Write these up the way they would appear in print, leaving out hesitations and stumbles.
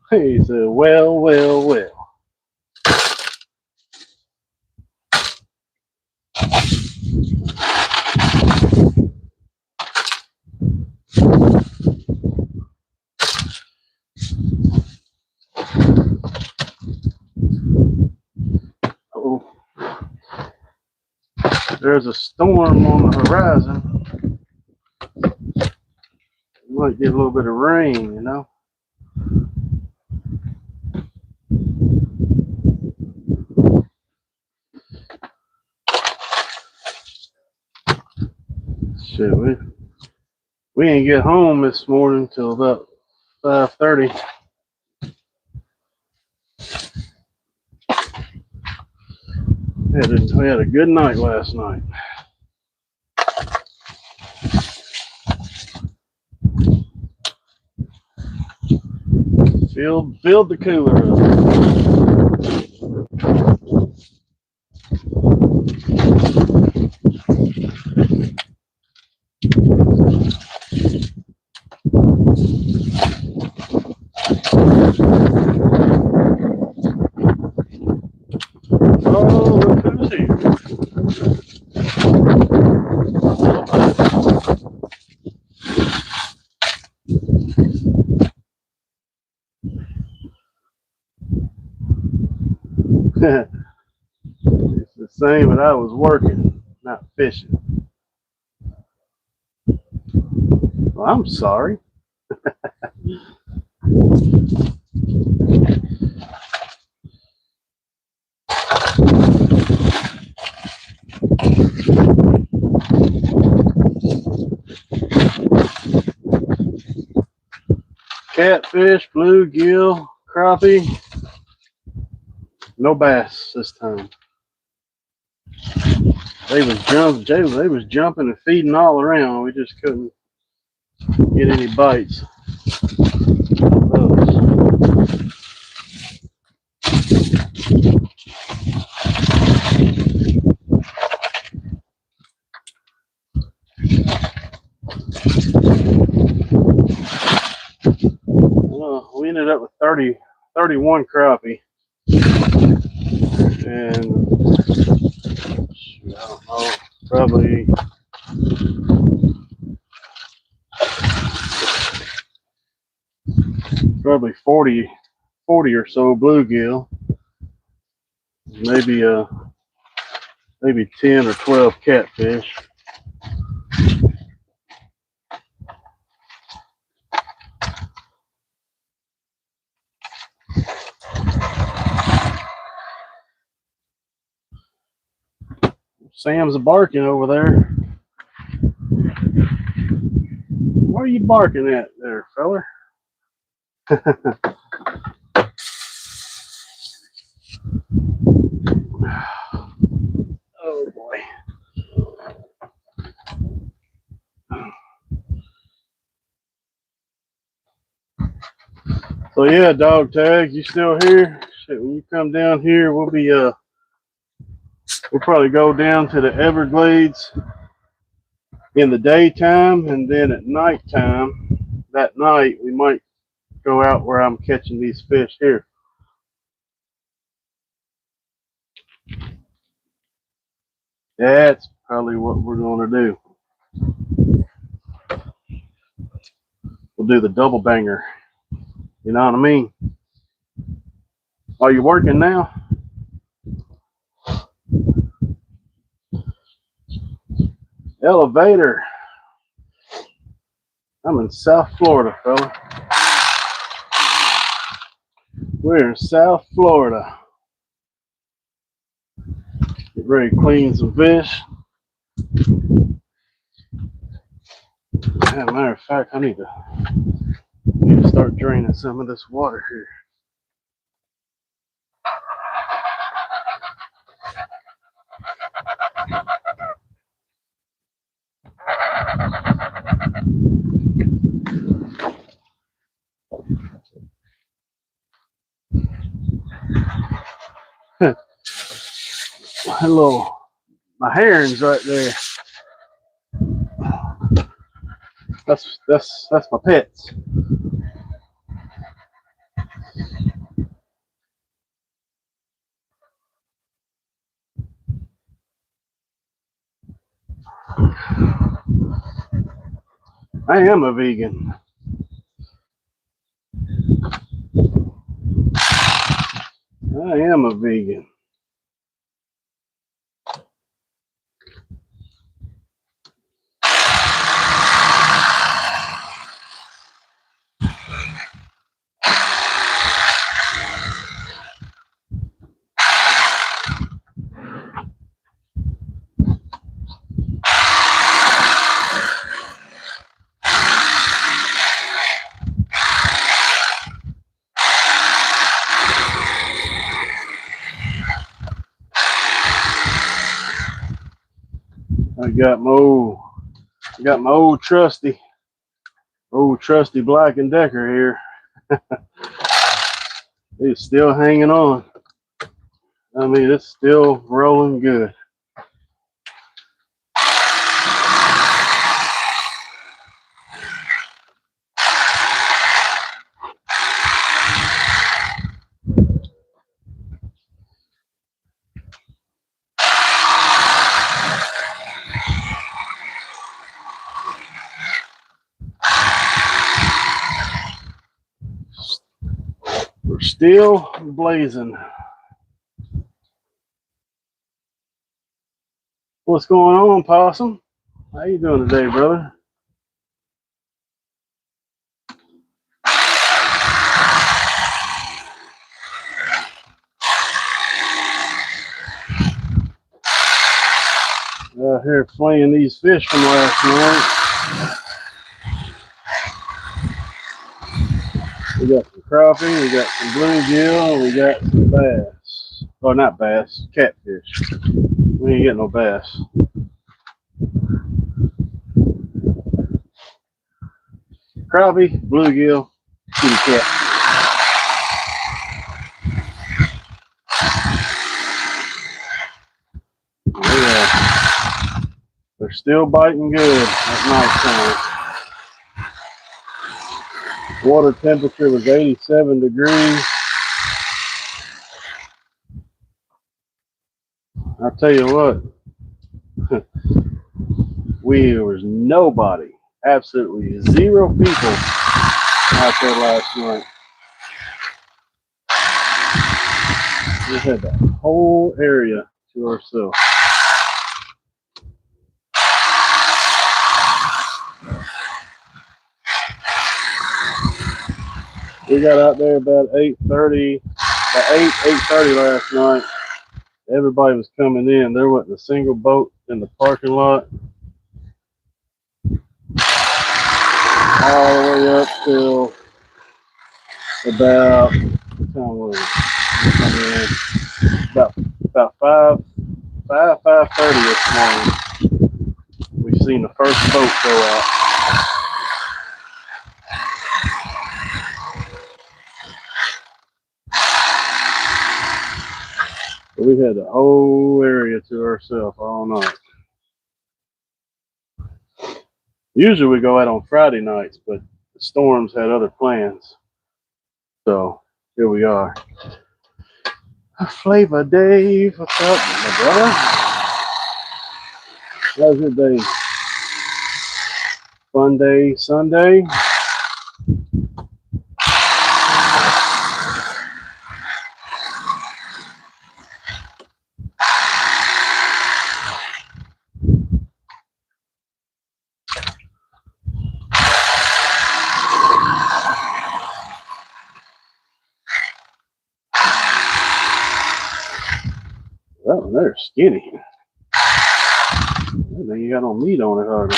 He said, well, well, well. Oh, there's a storm on the horizon. Might get a little bit of rain, you know. Shit, we ain't get home this morning till about 5:30. We had a good night last night. Filled the cooler up. Oh, look who's here. It's the same, but I was working, not fishing. Well, I'm sorry. Catfish, bluegill, crappie. No bass this time. They was jumping and feeding all around. We just couldn't get any bites. We ended up with 31 crappie. And I don't know, probably 40 or so bluegill. Maybe 10 or 12 catfish. Sam's barking over there. What are you barking at there, feller? Oh boy. So yeah, dog tag, you still here? Shit, when you come down here, we'll probably go down to the Everglades in the daytime, and then at nighttime, that night we might go out where I'm catching these fish here. That's probably what we're going to do. We'll do the double banger. You know what I mean? Are you working now? Elevator. I'm in South Florida, fella. We're in South Florida. Get ready to clean some fish. As a matter of fact, I need to start draining some of this water here. Hello, my herons right there. That's my pets. I am a vegan. I am a vegan. I got my old trusty Black and Decker here. It's still hanging on. I mean, it's still rolling good. We're still blazing. What's going on, Possum? How you doing today, brother? Out here playing these fish from last night. We got some crappie, we got some bluegill, we got some bass. Oh, not bass, catfish. We ain't getting no bass. Crappie, bluegill, kitty cat. Yeah, they're still biting good at night time. Water temperature was 87 degrees. I'll tell you what, there was nobody, absolutely zero people out there last night. We had the whole area to ourselves. We got out there about 8:30, about 8:30 last night. Everybody was coming in. There wasn't a single boat in the parking lot. All the way up till about, what time was it? About 5:30 this morning. We've seen the first boat go out. We had the whole area to ourselves all night. Usually we go out on Friday nights, but the storms had other plans. So here we are. Flavor Dave, what's up, my brother? How's your day? Fun day, Sunday. Oh, they're skinny. Then you got no meat on it, hardly.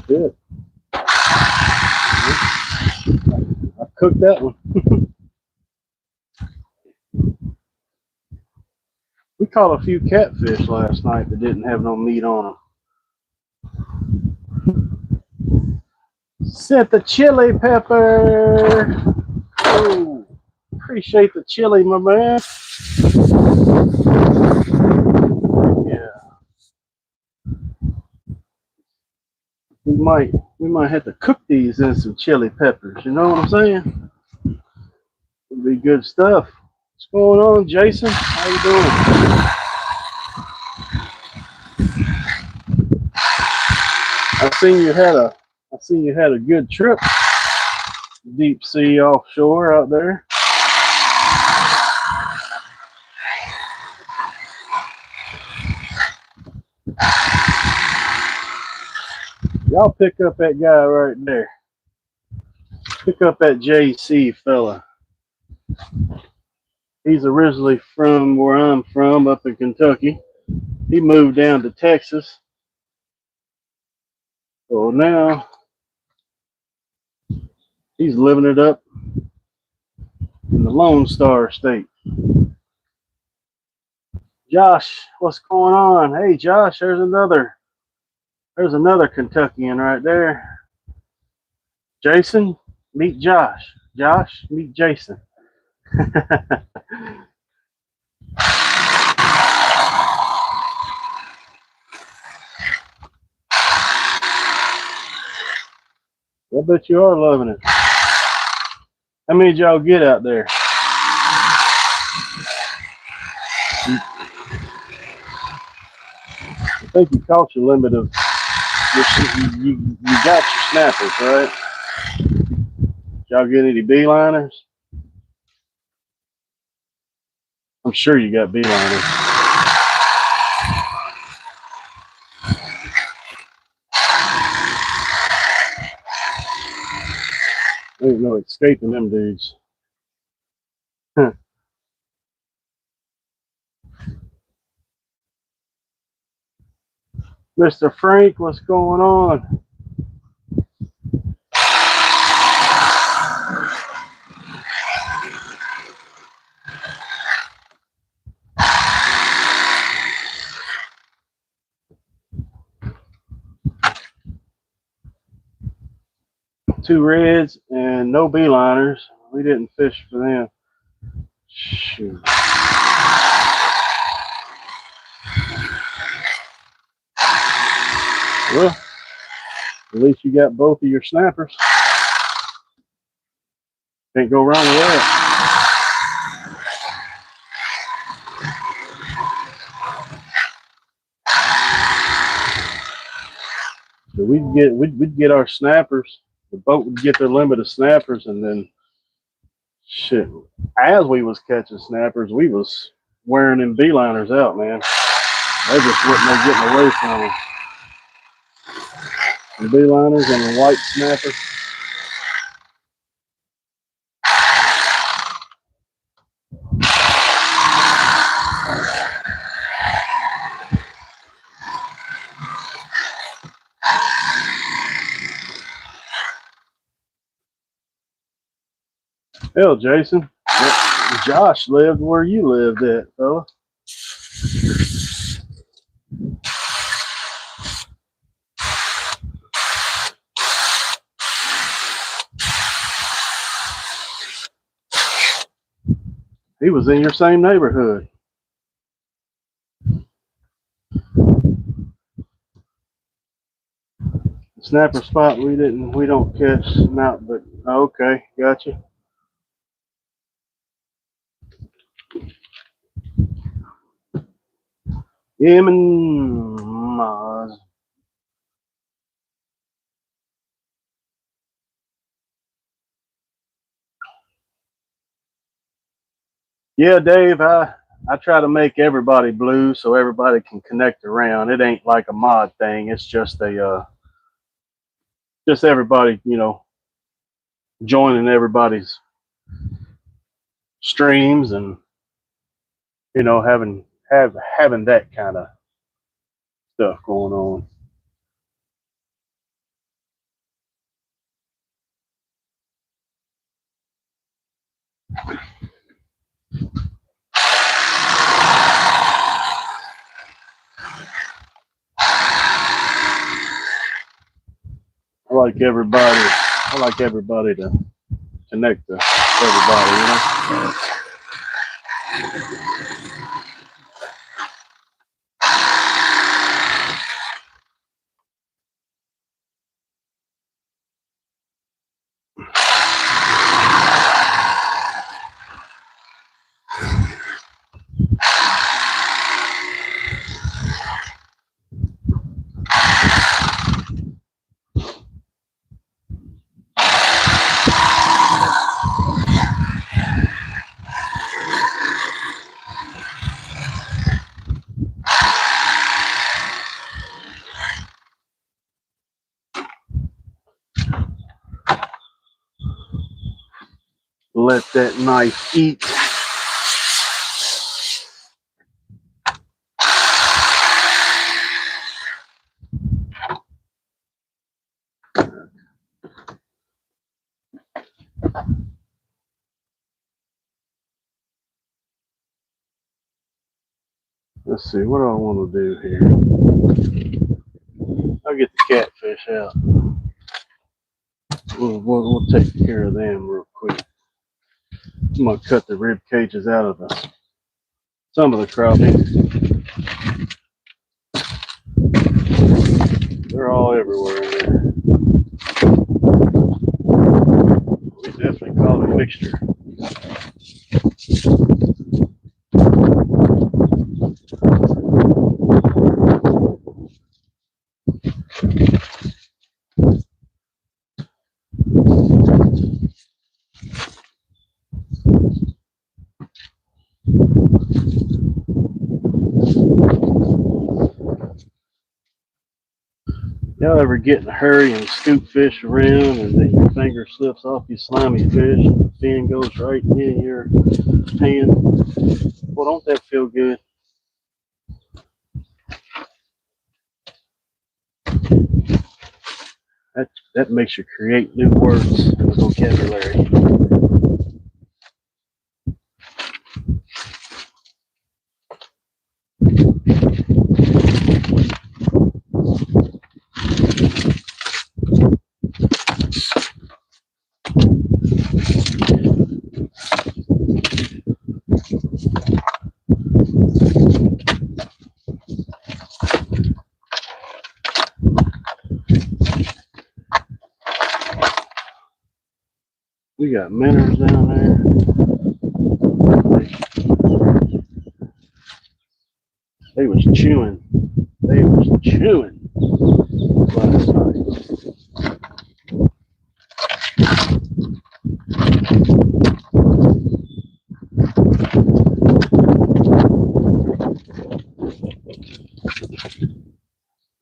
Good. I cooked that one. We caught a few catfish last night that didn't have no meat on them. Sent the chili pepper. Oh, appreciate the chili, my man. Yeah, we might have to cook these in some chili peppers. You know what I'm saying? It'd be good stuff. What's going on, Jason? How you doing? I seen you had a good trip, deep sea offshore out there. Y'all pick up that guy right there. Pick up that JC fella. He's originally from where I'm from, up in Kentucky. He moved down to Texas. So now he's living it up in the Lone Star State. Josh, what's going on? Hey Josh, there's another Kentuckian right there. Jason, meet Josh. Josh, meet Jason. I bet you are loving it. How many did y'all get out there? I think you caught your limit of you got your snappers, right? Did y'all get any beeliners? I'm sure you got beeliners. There ain't no escaping them dudes. Mr. Frank, what's going on? Two reds and no beeliners. We didn't fish for them. Shoot. Well, at least you got both of your snappers. Can't go wrong with that. So we'd get our snappers. The boat would get their limit of snappers, and then shit. As we was catching snappers, we was wearing them beeliners out, man. They just wasn't no getting away from them. The beeliners and the white snapper. Hell, Jason, Josh lived where you lived at, fella. He was in your same neighborhood. snapper spot we don't catch snout, but okay, gotcha. Maz. Yeah, Dave, I try to make everybody blue so everybody can connect around. It ain't like a mod thing. It's just just everybody, joining everybody's streams and having that kind of stuff going on. I like everybody to connect to everybody. Let that knife eat. Let's see, what do I want to do here? I'll get the catfish out. We'll take care of them real quick. I'm gonna cut the rib cages out of some of the crappie. They're all everywhere in there. We definitely call it a mixture. Y'all ever get in a hurry and scoop fish around and then your finger slips off your slimy fish and the fin goes right in your hand? Well, don't that feel good? That makes you create new words in the vocabulary. We got minnows down there. They was chewing. They was chewing last night.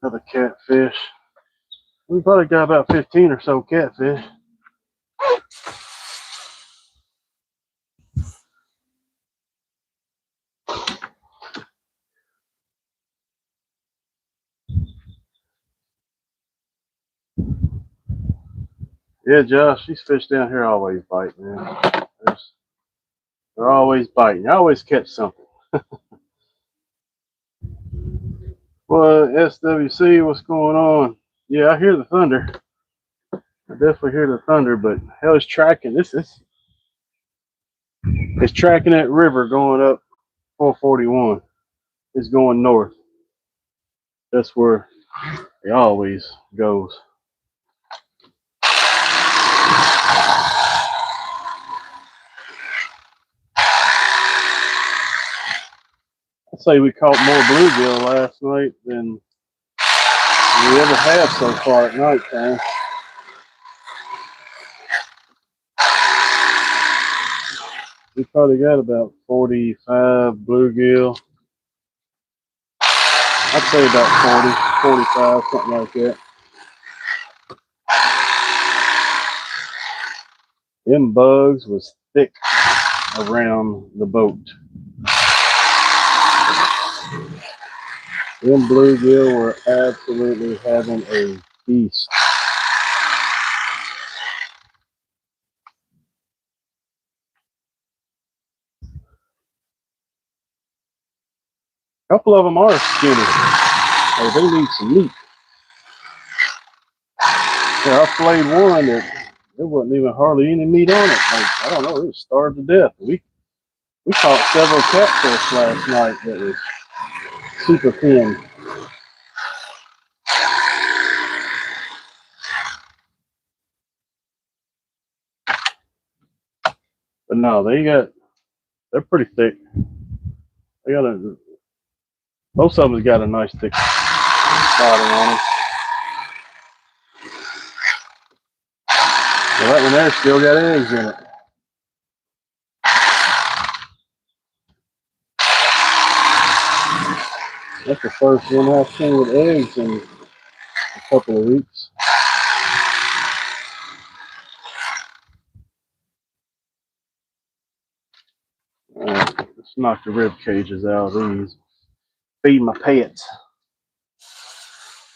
Another catfish. We probably got about 15 or so catfish. Yeah, Josh, these fish down here always bite, man. They're always biting. I always catch something. Well, SWC, what's going on? Yeah, I hear the thunder. I definitely hear the thunder, but hell, it's tracking. It's tracking that river going up 441. It's going north. That's where it always goes. say we caught more bluegill last night than we ever have so far at night time. We probably got about 45 bluegill. I'd say about 40, 45, something like that. Them bugs was thick around the boat. Them bluegill were absolutely having a feast. A couple of them are skinny. So they need some meat. Yeah, I flayed one that there wasn't even hardly any meat on it. Like, I don't know, it was starved to death. We caught several catfish last night that was super thin. But no, they're pretty thick. They got most of them's got a nice thick body on them. So that one there still got eggs in it. That's the first one I've seen with eggs in a couple of weeks. Let's knock the rib cages out of these. Feed my pets.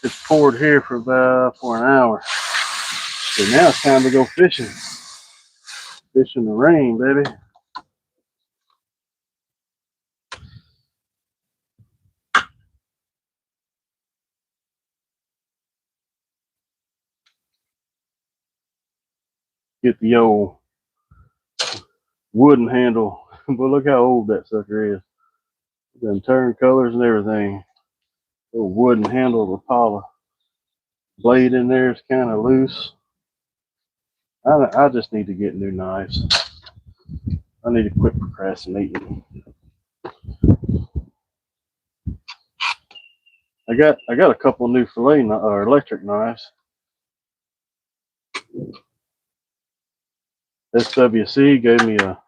It's poured here for an hour. So now it's time to go fishing. Fish in the rain, baby. Get the old wooden handle. But look how old that sucker is. Done turned colors and everything. Little wooden handle of Apollo. Blade in there is kind of loose. I just need to get new knives. I need to quit procrastinating. I got a couple new fillet or electric knives. SWC gave me a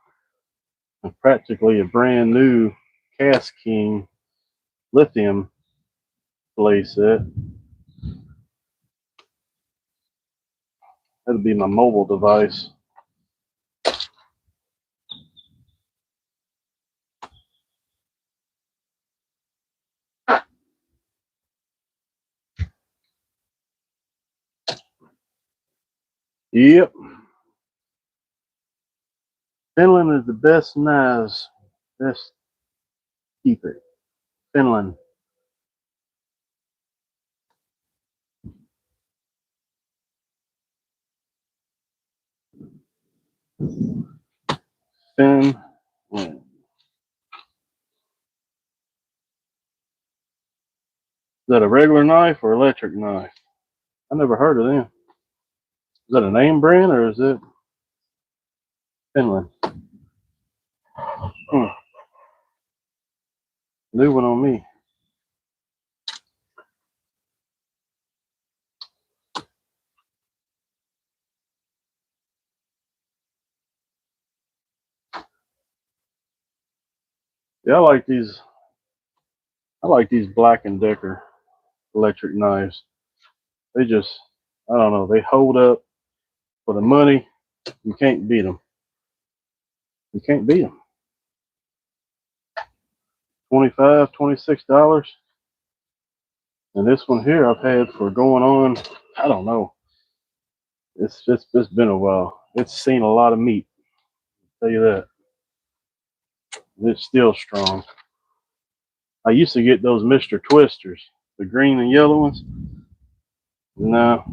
practically a brand new Cast King lithium fillet set. That'll be my mobile device. Yep. Finland is the best knives. Best keep it. Finland. Finland. Is that a regular knife or electric knife? I never heard of them. Is that a name brand or is it Finland? New one on me. Yeah, I like these Black & Decker electric knives. They just, I don't know, they hold up for the money. You can't beat them. You can't beat them. $25, $26. And this one here I've had for going on, I don't know. It's been a while. It's seen a lot of meat. I'll tell you that. It's still strong. I used to get those Mr. Twisters, the green and yellow ones. No,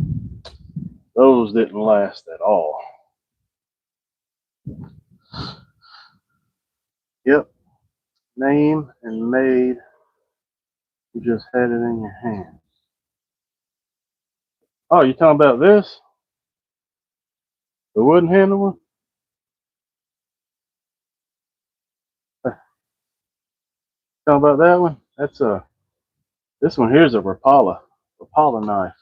those didn't last at all. Yep. Name and made. You just had it in your hand. Oh, you talking about this? The wooden handle one? Talking about that one? That's a this one here's a Rapala knife.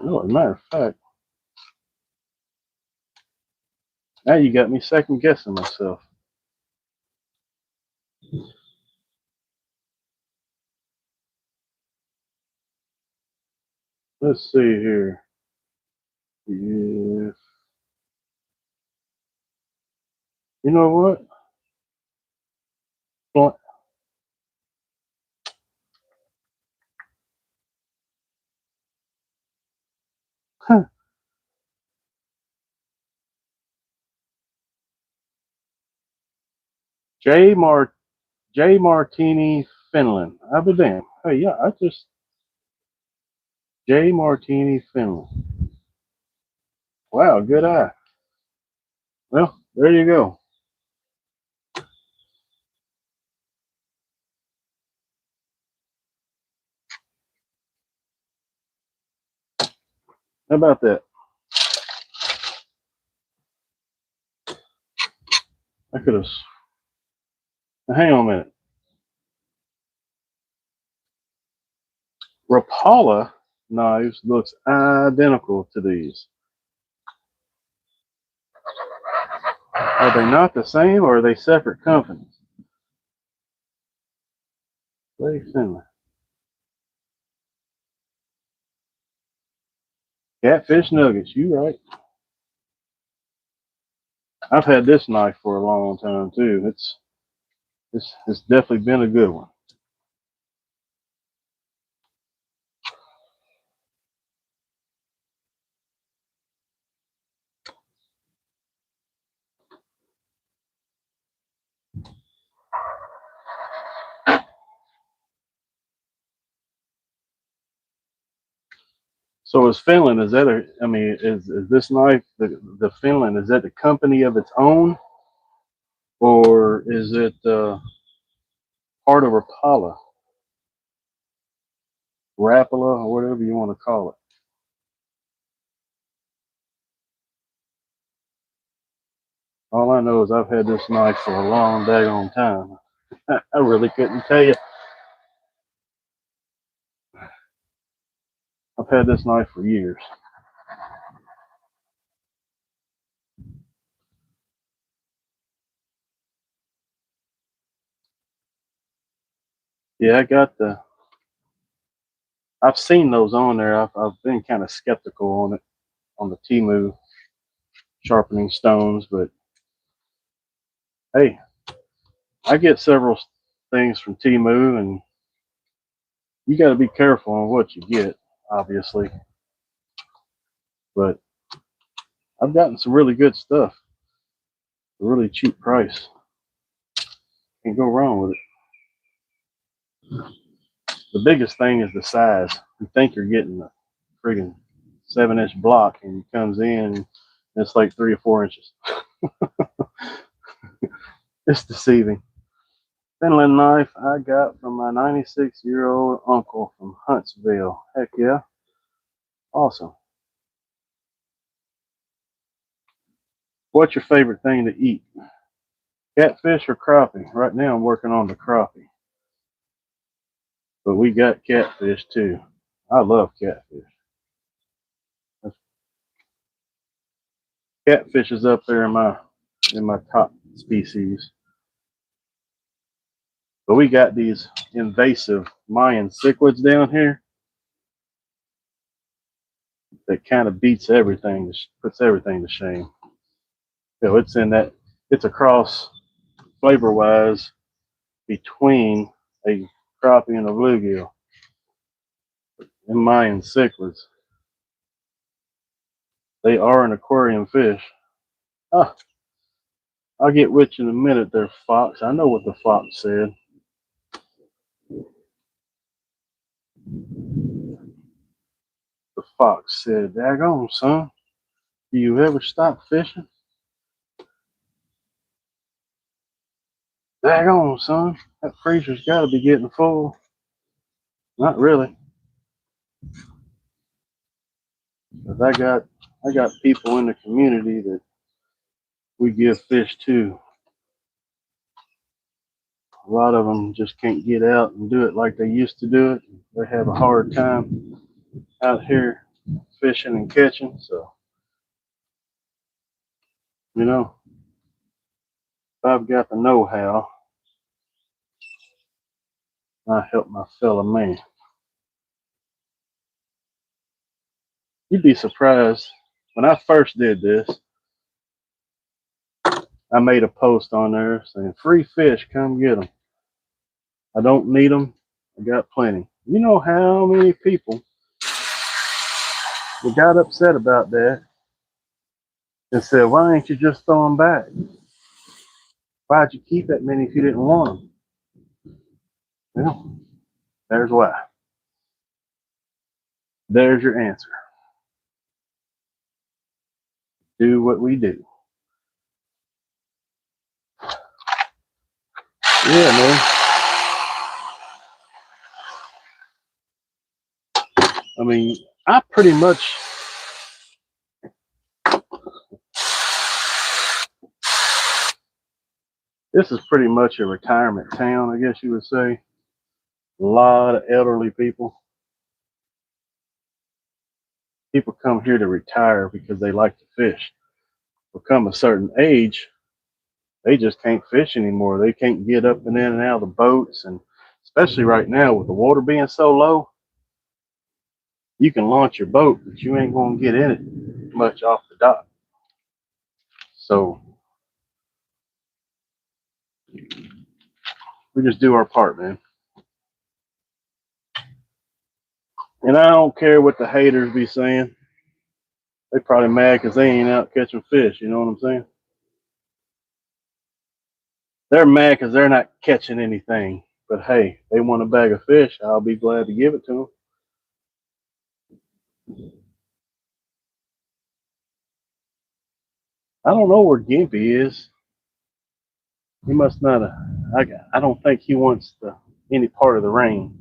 Oh, as a matter of fact, now you got me second guessing myself. Let's see here. Yeah. You know what? Huh. J. Mar J. Martini, Finland. I'll be damned. Hey, yeah, I just J. Martini, Finland. Wow, good eye. Well, there you go. How about that? I could have. Hang on a minute. Rapala knives looks identical to these. Are they not the same, or are they separate companies? Very similar. Catfish nuggets. You right. I've had this knife for a long time too. It's definitely been a good one. So is Finland? Is that a? I mean, is this knife the Finland? Is that the company of its own, or is it part of Rapala, Rapala, or whatever you want to call it? All I know is I've had this knife for a long daggone time. I really couldn't tell you. I've had this knife for years. Yeah, I got the. I've seen those on there. I've been kind of skeptical on it on the Timu sharpening stones, but hey, I get several things from Timu, and you got to be careful on what you get, obviously. But I've gotten some really good stuff, a really cheap price. Can't go wrong with it. The biggest thing is the size. You think you're getting a friggin' 7-inch block, and it comes in, and it's like 3 or 4 inches. It's deceiving. Finland knife I got from my 96-year-old uncle from Huntsville. Heck yeah. Awesome. What's your favorite thing to eat? Catfish or crappie? Right now I'm working on the crappie. But we got catfish too. I love catfish. Catfish is up there in my top species. But we got these invasive Mayan cichlids down here that kind of beats everything, puts everything to shame. So it's in that, it's a cross flavor wise between a crappie and a bluegill and Mayan cichlids. They are an aquarium fish. Ah, I'll get with you in a minute there, Fox. I know what the fox said. The fox said, "Daggone, son, do you ever stop fishing? Daggone, son, that freezer's got to be getting full." Not really. Because I got people in the community that we give fish to. A lot of them just can't get out and do it like they used to do it. They have a hard time out here fishing and catching. So, you know, if I've got the know-how, I help my fellow man. You'd be surprised. When I first did this, I made a post on there saying, free fish, come get them. I don't need them. I got plenty. You know how many people that got upset about that and said, why ain't you just throw them back? Why'd you keep that many if you didn't want them? Well, there's why. There's your answer. Do what we do. Yeah, man. I mean, I pretty much, this is pretty much a retirement town, I guess you would say. A lot of elderly people. People come here to retire because they like to fish. Become a certain age, they just can't fish anymore. They can't get up and in and out of the boats. And especially right now with the water being so low, you can launch your boat, but you ain't going to get in it much off the dock. So we just do our part, man. And I don't care what the haters be saying. They probably mad because they ain't out catching fish. You know what I'm saying? They're mad because they're not catching anything. But hey, they want a bag of fish. I'll be glad to give it to them. I don't know where Gimpy is. He must not have. I don't think he wants any part of the rain.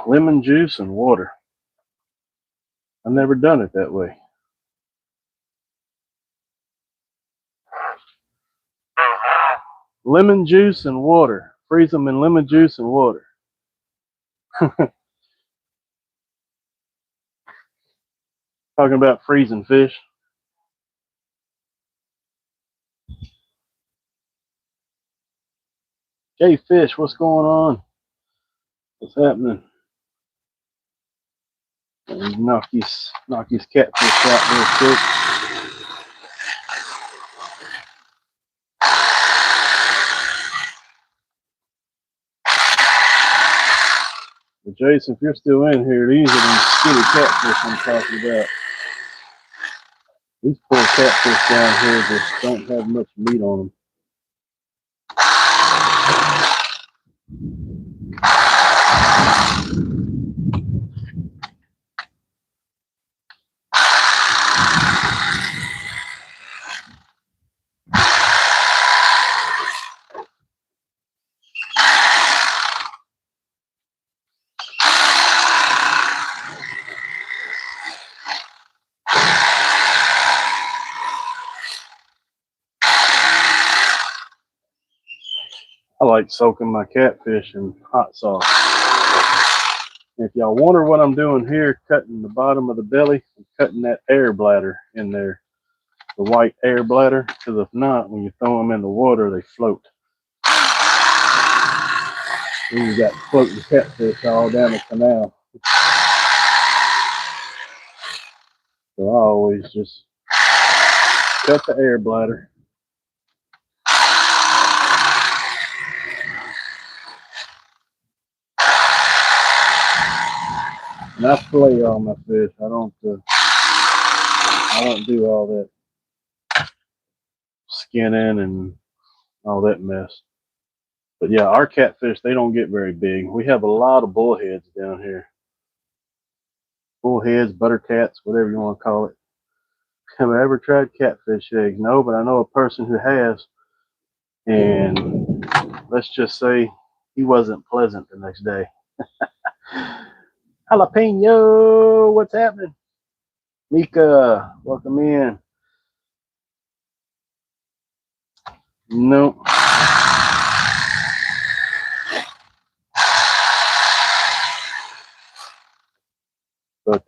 Lemon juice and water. I've never done it that way. Lemon juice and water. Freeze them in lemon juice and water. Talking about freezing fish. Hey, fish, what's going on? What's happening? And knock his catfish out real quick. But Jason, if you're still in here, these are the skinny catfish I'm talking about. These poor catfish down here just don't have much meat on them. I like soaking my catfish in hot sauce. If y'all wonder what I'm doing here, cutting the bottom of the belly, I'm cutting that air bladder in there, the white air bladder, because if not, when you throw them in the water, they float. Then you got floating catfish all down the canal. So I always just cut the air bladder. And I fillet all my fish. I don't do all that skinning and all that mess. But yeah, our catfish, they don't get very big. We have a lot of bullheads down here. Bullheads, buttercats, whatever you want to call it. Have I ever tried catfish eggs? No, but I know a person who has. And let's just say he wasn't pleasant the next day. Jalapeno, what's happening? Mika, welcome in. Nope. But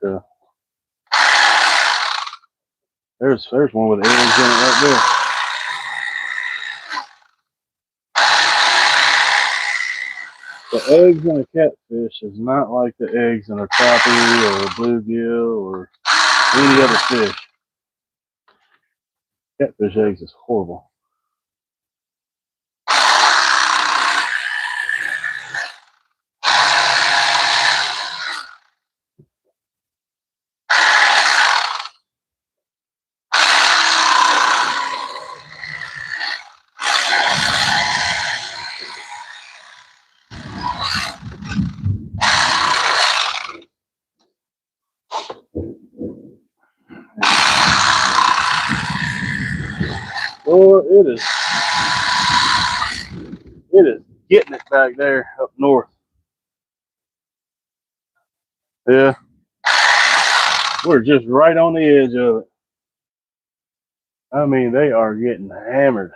there's one with eggs in it right there. The eggs in a catfish is not like the eggs in a crappie or a bluegill or any other fish. Catfish eggs is horrible. Or it is getting it back there up north. Yeah, we're just right on the edge of it. I mean, they are getting hammered.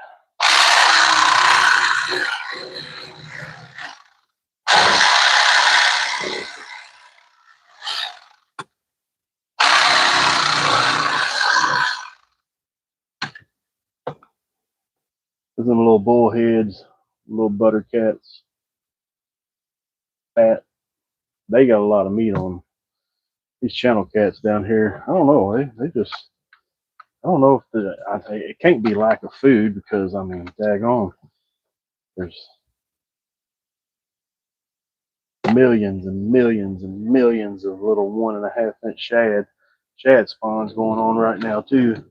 There's them little bullheads, little buttercats, fat. They got a lot of meat on them. These channel cats down here, I don't know. They just, I don't know if it can't be lack of food because I mean, daggone, there's millions and millions and millions of little 1.5 inch shad spawns going on right now too.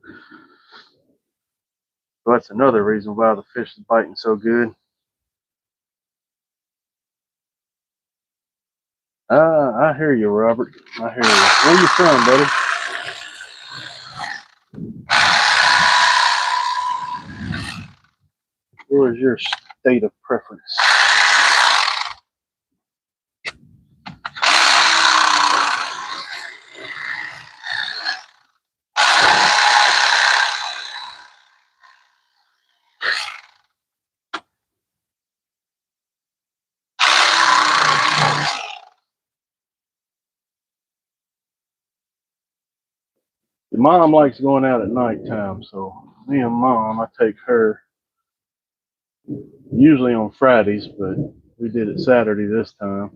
So that's another reason why the fish is biting so good. I hear you, Robert. I hear you. Where you from, buddy? Where is your state of preference? Mom likes going out at nighttime, so me and Mom, I take her usually on Fridays, but we did it Saturday this time.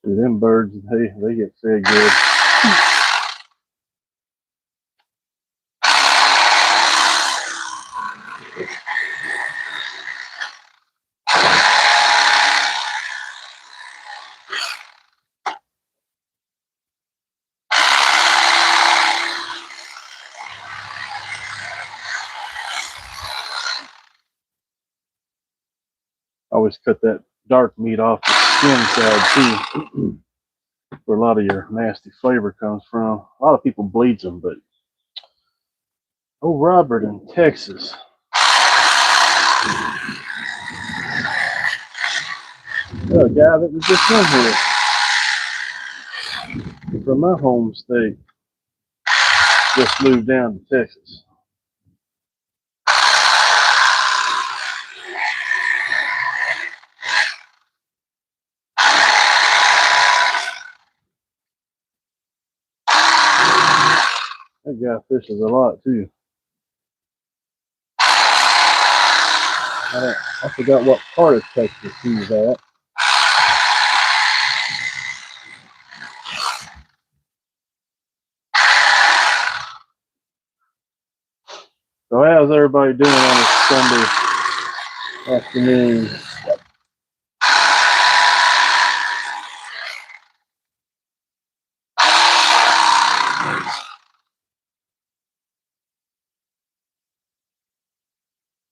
Dude, them birds, they get fed good. Always cut that dark meat off the skin side too, where a lot of your nasty flavor comes from. A lot of people bleeds them, but oh, Robert in Texas. Oh, a guy that was just in here from my home state just moved down to Texas. That guy fishes a lot too. I forgot what part of Texas he's at. So how's everybody doing on a Sunday? Afternoon.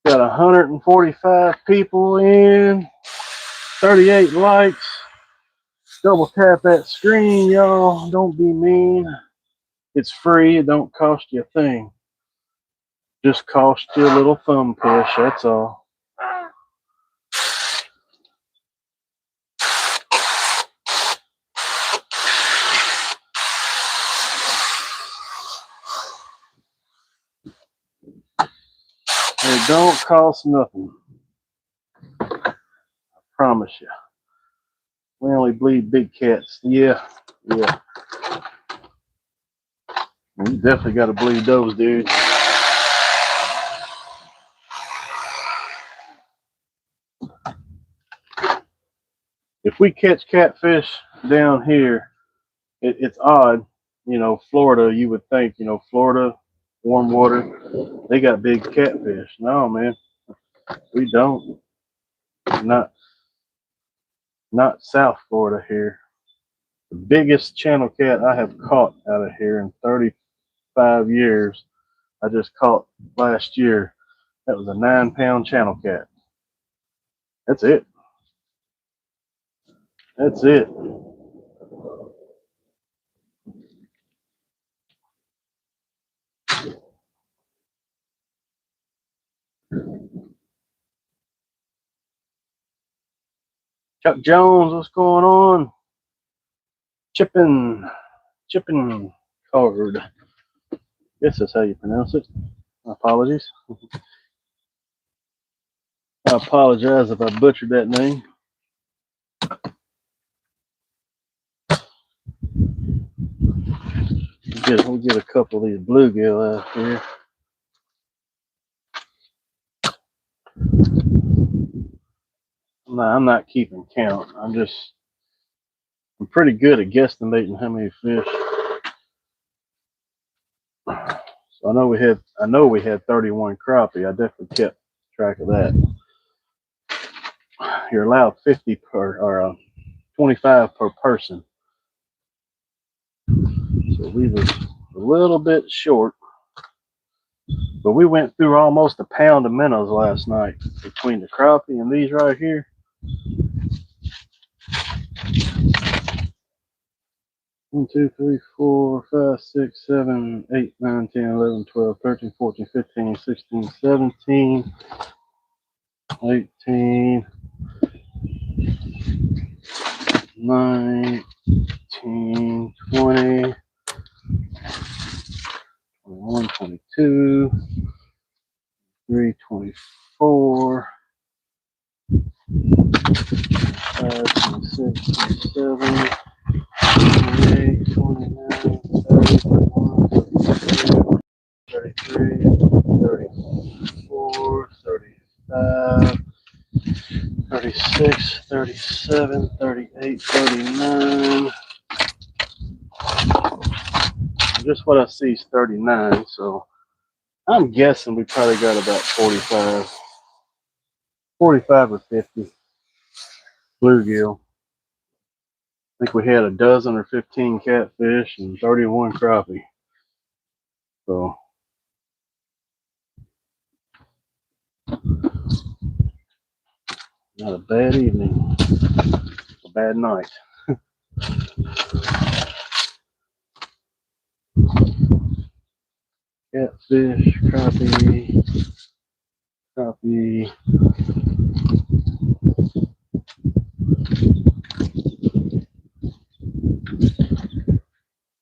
Got 145 people in, 38 likes. Double tap that screen, y'all. Don't be mean. It's free. It don't cost you a thing. Just cost you a little thumb push. That's all. It don't cost nothing. I promise you. We only bleed big cats. Yeah. We definitely got to bleed those, dude. If we catch catfish down here, it's odd. You know, Florida, you would think, you know, Florida, warm water, they got big catfish. No, man, we don't. Not South Florida here. The biggest channel cat I have caught out of here in 35 years, I just caught last year. That was a 9-pound channel cat. That's it. That's it. Chuck Jones, what's going on? Chipping card. Guess that's how you pronounce it. My apologies. I apologize if I butchered that name. We'll get a couple of these bluegill out here. I'm not keeping count. I'm pretty good at guesstimating how many fish. So I know we had 31 crappie. I definitely kept track of that. You're allowed 50 per or 25 per person. So we was a little bit short, but we went through almost a pound of minnows last night between the crappie and these right here. 1, 2, 3, 4, 5, 6, 7, 8, 9, 10, 11, 12, 13, 14, 15, 16, 17, 18, 19, 20, 21, 22, 23, 24, 25, 26, 27, 28, 29, 30, 31, 32, 33, 34, 35, 36, 37, 38, 39. Just what I see is 39, so I'm guessing we probably got about 45 or 50 bluegill. I think we had a dozen or 15 catfish and 31 crappie. So not a bad evening, a bad night. Catfish, crappie, crappie,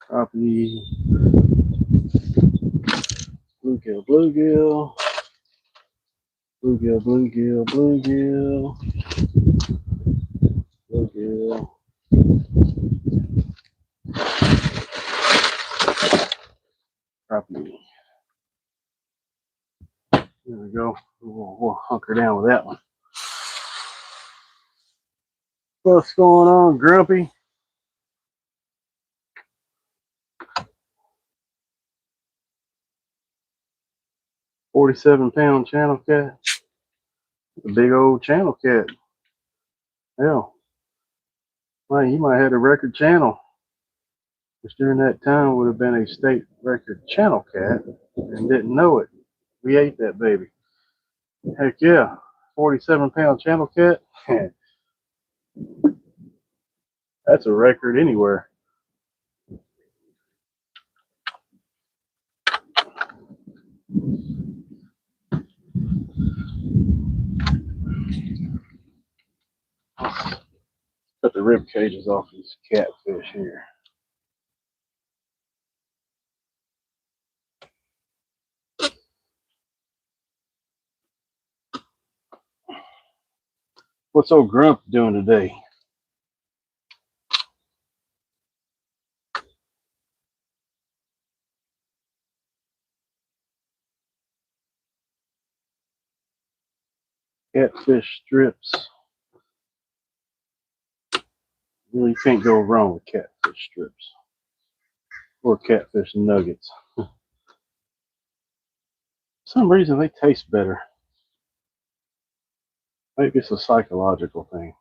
crappie, bluegill, bluegill, bluegill, bluegill, bluegill, bluegill. Crappie. There we go. We'll hunker down with that one. What's going on, Grumpy? 47-pound channel cat. A big old channel cat. Hell, man, he might have had a record channel. Which during that time would have been a state record channel cat and didn't know it. We ate that baby. Heck yeah. 47-pound channel cat. That's a record anywhere. Cut the rib cages off these catfish here. What's old Grump doing today? Catfish strips. Really can't go wrong with catfish strips. Or catfish nuggets. For some reason they taste better. Maybe it's a psychological thing.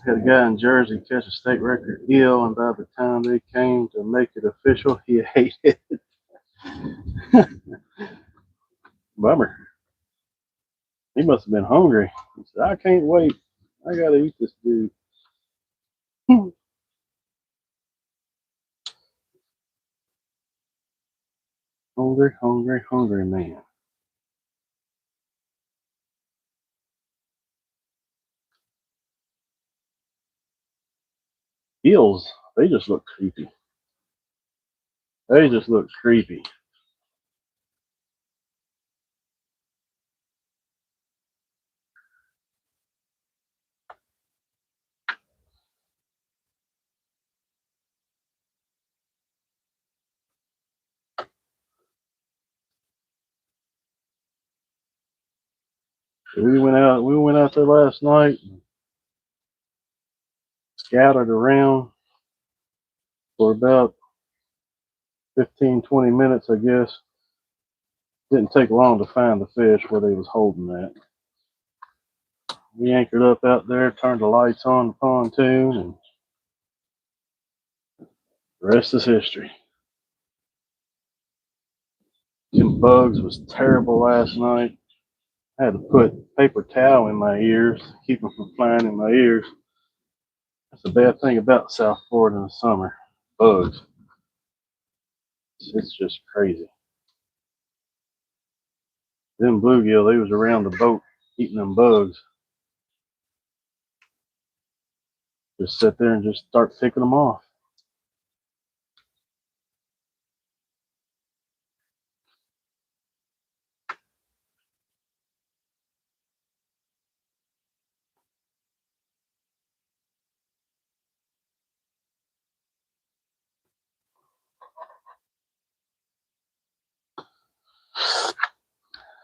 Had a guy in Jersey catch a state record eel, and by the time they came to make it official, he ate it. Bummer. He must have been hungry. He said, I can't wait. I gotta eat this dude. Hungry, hungry, hungry man. Eels, they just look creepy. They just look creepy. We went out there last night and scattered around for about 15, 20 minutes, I guess. Didn't take long to find the fish where they was holding that. We anchored up out there, turned the lights on the pontoon, and the rest is history. Them bugs was terrible last night. I had to put paper towel in my ears, keep them from flying in my ears. That's the bad thing about South Florida in the summer. Bugs. It's just crazy. Them bluegill, they was around the boat eating them bugs. Just sit there and just start picking them off.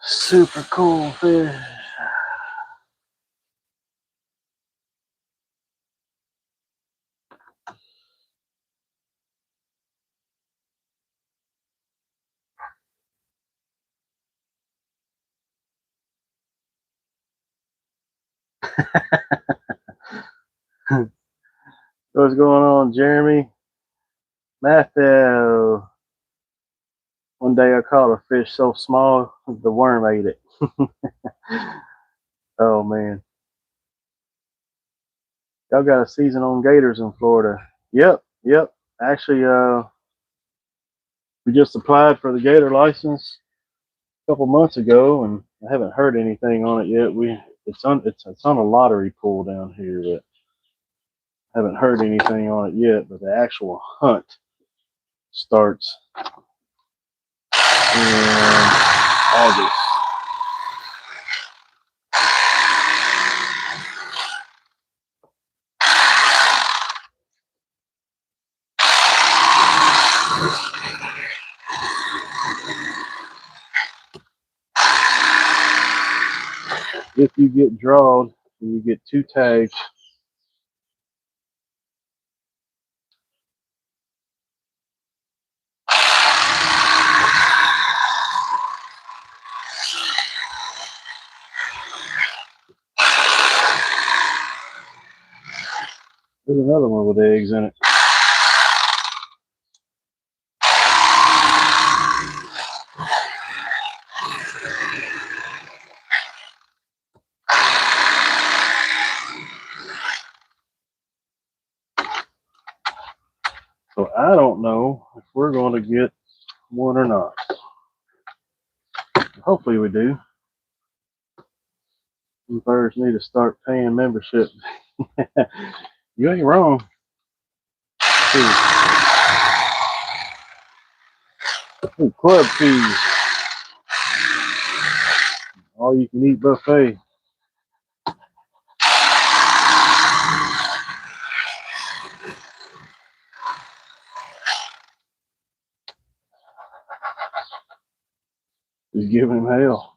Super cool fish. What's going on, Jeremy? Matthew. One day I caught a fish so small the worm ate it. Oh man. Y'all got a season on gators in Florida. Yep. Actually, we just applied for the gator license a couple months ago, and I haven't heard anything on it yet. It's on a lottery pool down here, but I haven't heard anything on it yet. But the actual hunt starts in August. If you get drawed, you get 2 tags. There's another one with eggs in it. So I don't know if we're going to get one or not. Hopefully we do. Some birds need to start paying membership. You ain't wrong. Ooh, club fees. All you can eat buffet. He's giving him hell.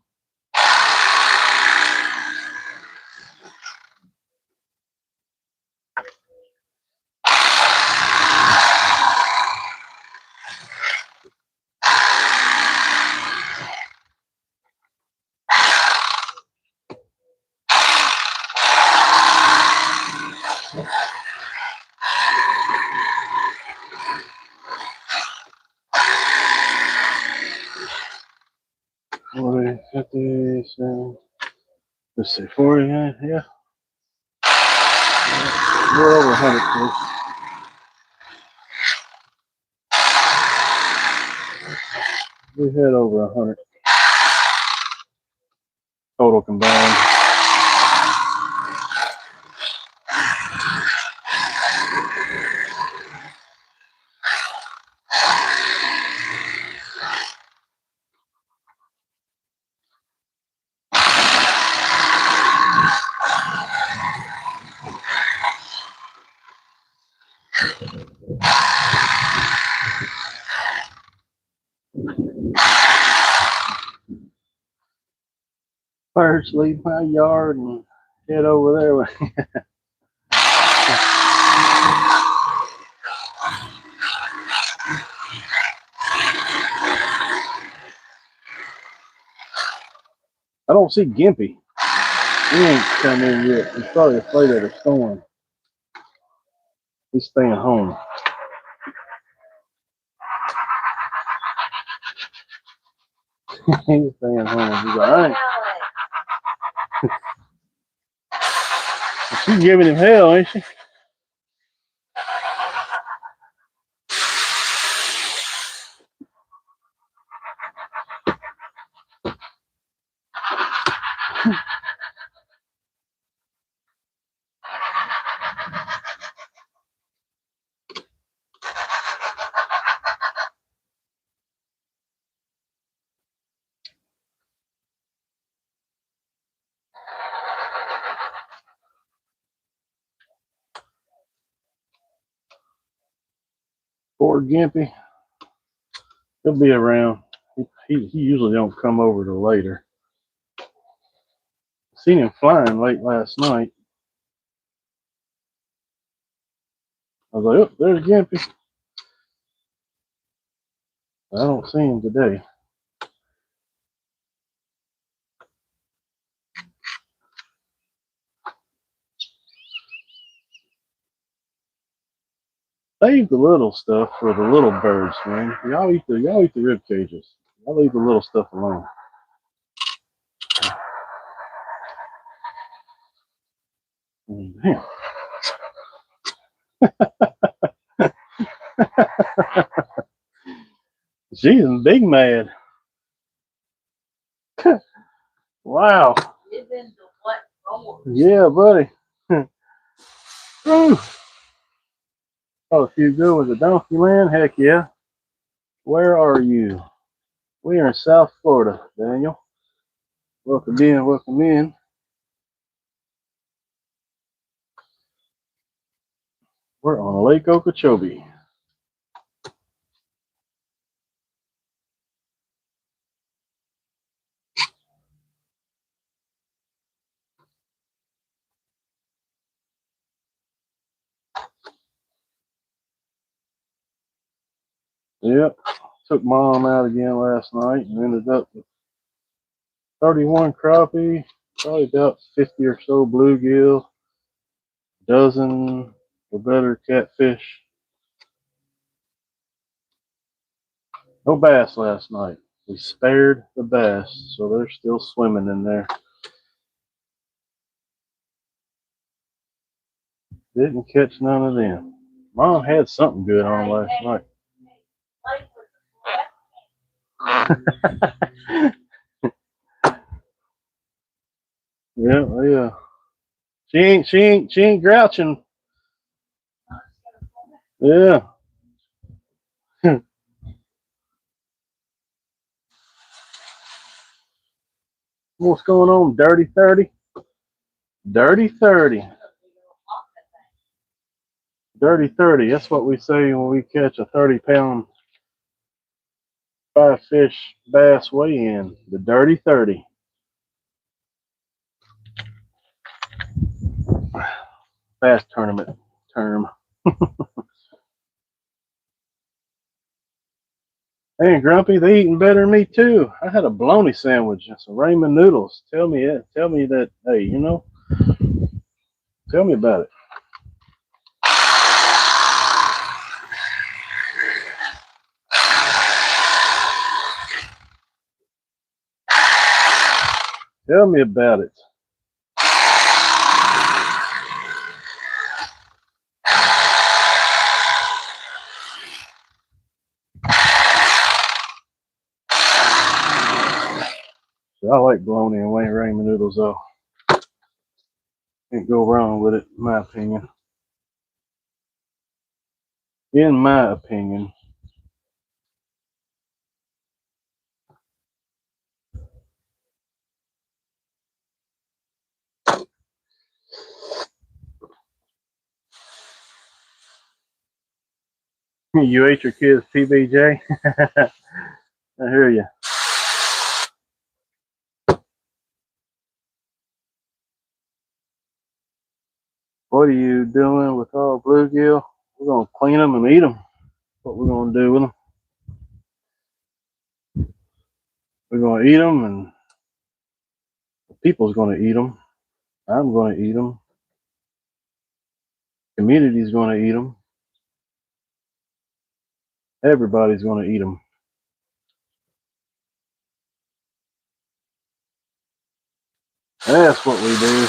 Let's see, 40, yeah. We're over 100 fish. We had over 100 total combined. Birds leave my yard and head over there. I don't see Gimpy. He ain't come in yet. He's probably afraid of the storm. He's staying home. He's staying home. He's all right. She's giving him hell, ain't she? Poor Gimpy. He'll be around. He usually don't come over till later. Seen him flying late last night. I was like, oh, there's Gimpy. I don't see him today. Save the little stuff for the little birds, man. Y'all eat the rib cages. Y'all leave the little stuff alone. Damn. She's big mad. Wow. Yeah, buddy. Oh, if you go with the donkey land, heck yeah. Where are you? We are in South Florida, Daniel. Welcome in, welcome in. We're on Lake Okeechobee. Yep. Took Mom out again last night and ended up with 31 crappie, probably about 50 or so bluegill, dozen for better catfish. No bass last night. We spared the bass, so they're still swimming in there. Didn't catch none of them. Mom had something good on last night. Yeah. She ain't grouching. Yeah. What's going on? Dirty 30? Dirty 30. Dirty 30. That's what we say when we catch a 30-pound 5-fish bass weigh in. The dirty 30. Bass tournament term. Hey, Grumpy, they eating better than me too. I had a bologna sandwich and some ramen noodles. Tell me that, hey, you know, tell me about it. Tell me about it. I like bologna and ramen noodles though. Can't go wrong with it, in my opinion. In my opinion. You ate your kids' PBJ? I hear you. What are you doing with all bluegill? We're going to clean them and eat them. What we're going to do with them. We're going to eat them, and the people's going to eat them. I'm going to eat them. The community's going to eat them. Everybody's going to eat them. That's what we do.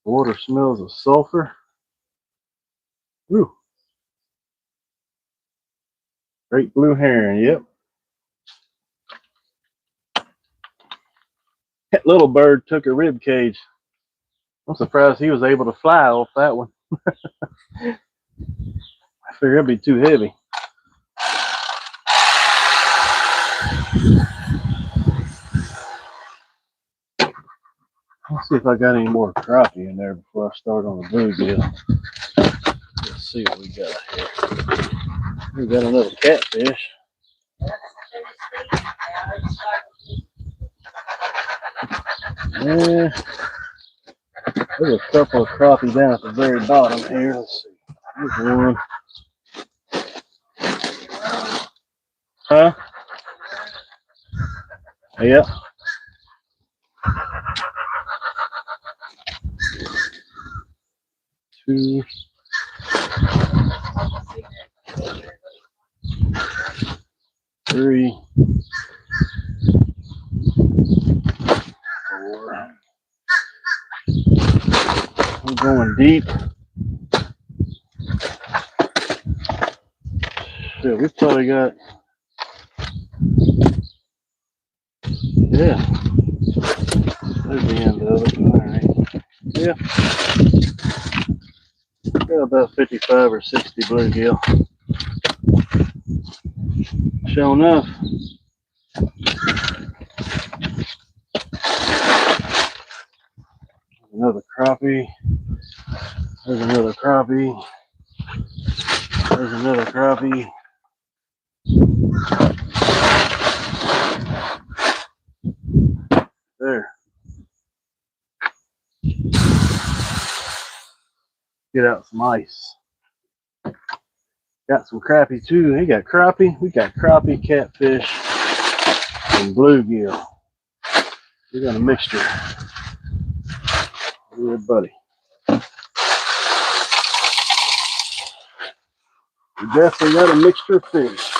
The water smells of sulfur. Ooh. Great blue heron, yep. That little bird took a rib cage. I'm surprised he was able to fly off that one. I figured it'd be too heavy. Let's see if I got any more crappie in there before I start on the bluegill. Let's see what we got here. We got another catfish. Yeah, there's a couple of crappie down at the very bottom here. Let's see. Here's one. Huh? Yep. Two. Three. Four. We're going deep. Yeah, we probably got, yeah, there's the end of it. All right. Yeah, got about 55 or 60 bluegill. Sure enough. Another crappie. There's another crappie. There's another crappie. There. Get out some ice. Got some crappie too. They got crappie. We got crappie, catfish, and bluegill. We got a mixture. Yeah, buddy. We definitely got a mixture of fish.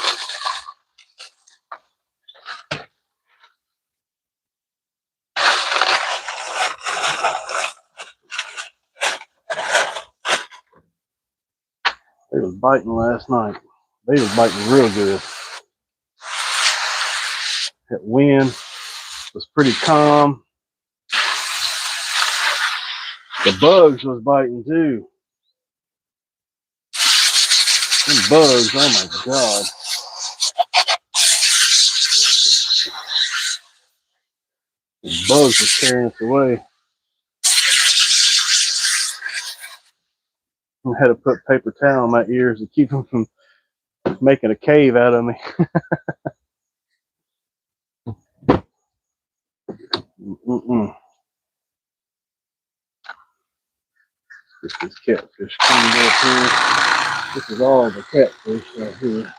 They was biting last night. They was biting real good. That wind was pretty calm. The bugs was biting too. Them bugs, oh my God. The bugs were carrying us away. I had to put paper towel in my ears to keep them from making a cave out of me. Get this catfish cleaned up here. This is all the catfish right here.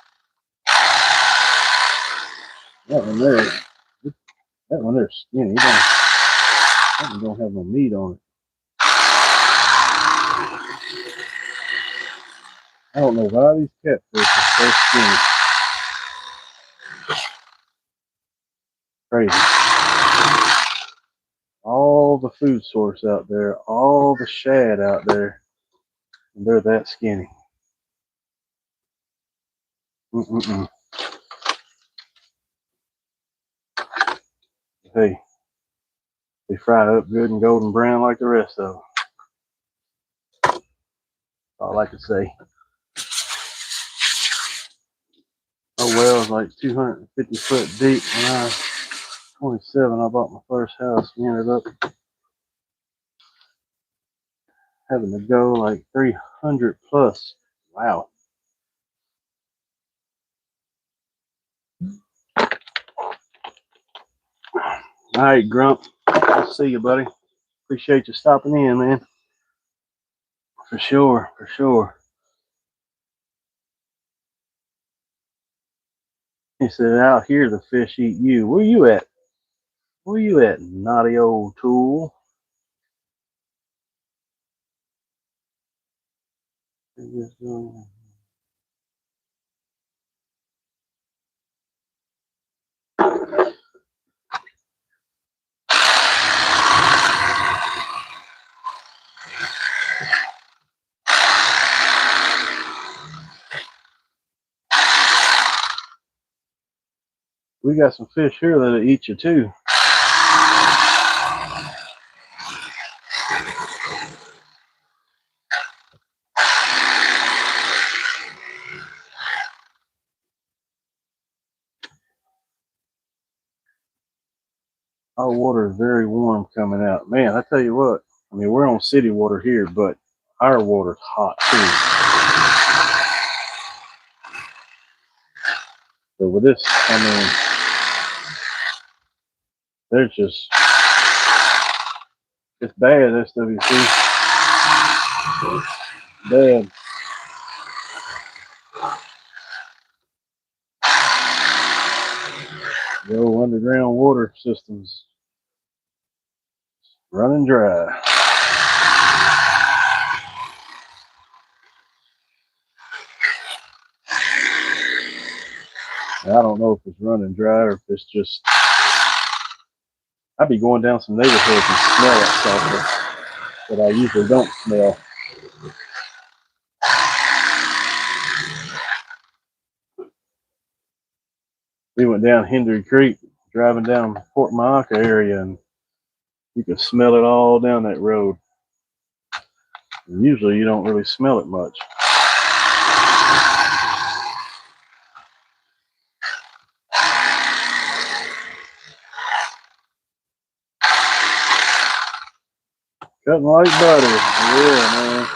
That one there, that one there's skinny. That one don't have no meat on it. I don't know why these catfish are so skinny. Crazy. All the food source out there, all the shad out there, and they're that skinny. Hey, they fry up good and golden brown like the rest of them. All I can say. Oh well, it's like 250 foot deep. When I was 27, I bought my first house. We ended up having to go like 300 plus. Wow. All right, Grump. I'll see you, buddy. Appreciate you stopping in, man. For sure, for sure. He said, out here the fish eat you. Where you at? Where you at, naughty old tool? We got some fish here that'll eat you too. Our water is very warm coming out. Man, I tell you what, I mean, we're on city water here, but our water's hot too. So with this, I mean, there's just, it's bad, SWC. Bad. The old underground water systems running dry. I don't know if it's running dry or if it's just, I'd be going down some neighborhoods and smell that stuff that I usually don't smell. We went down Hendry Creek, driving down Fort Myaka area, and you could smell it all down that road. And usually you don't really smell it much. Cutting like butter. Yeah, man.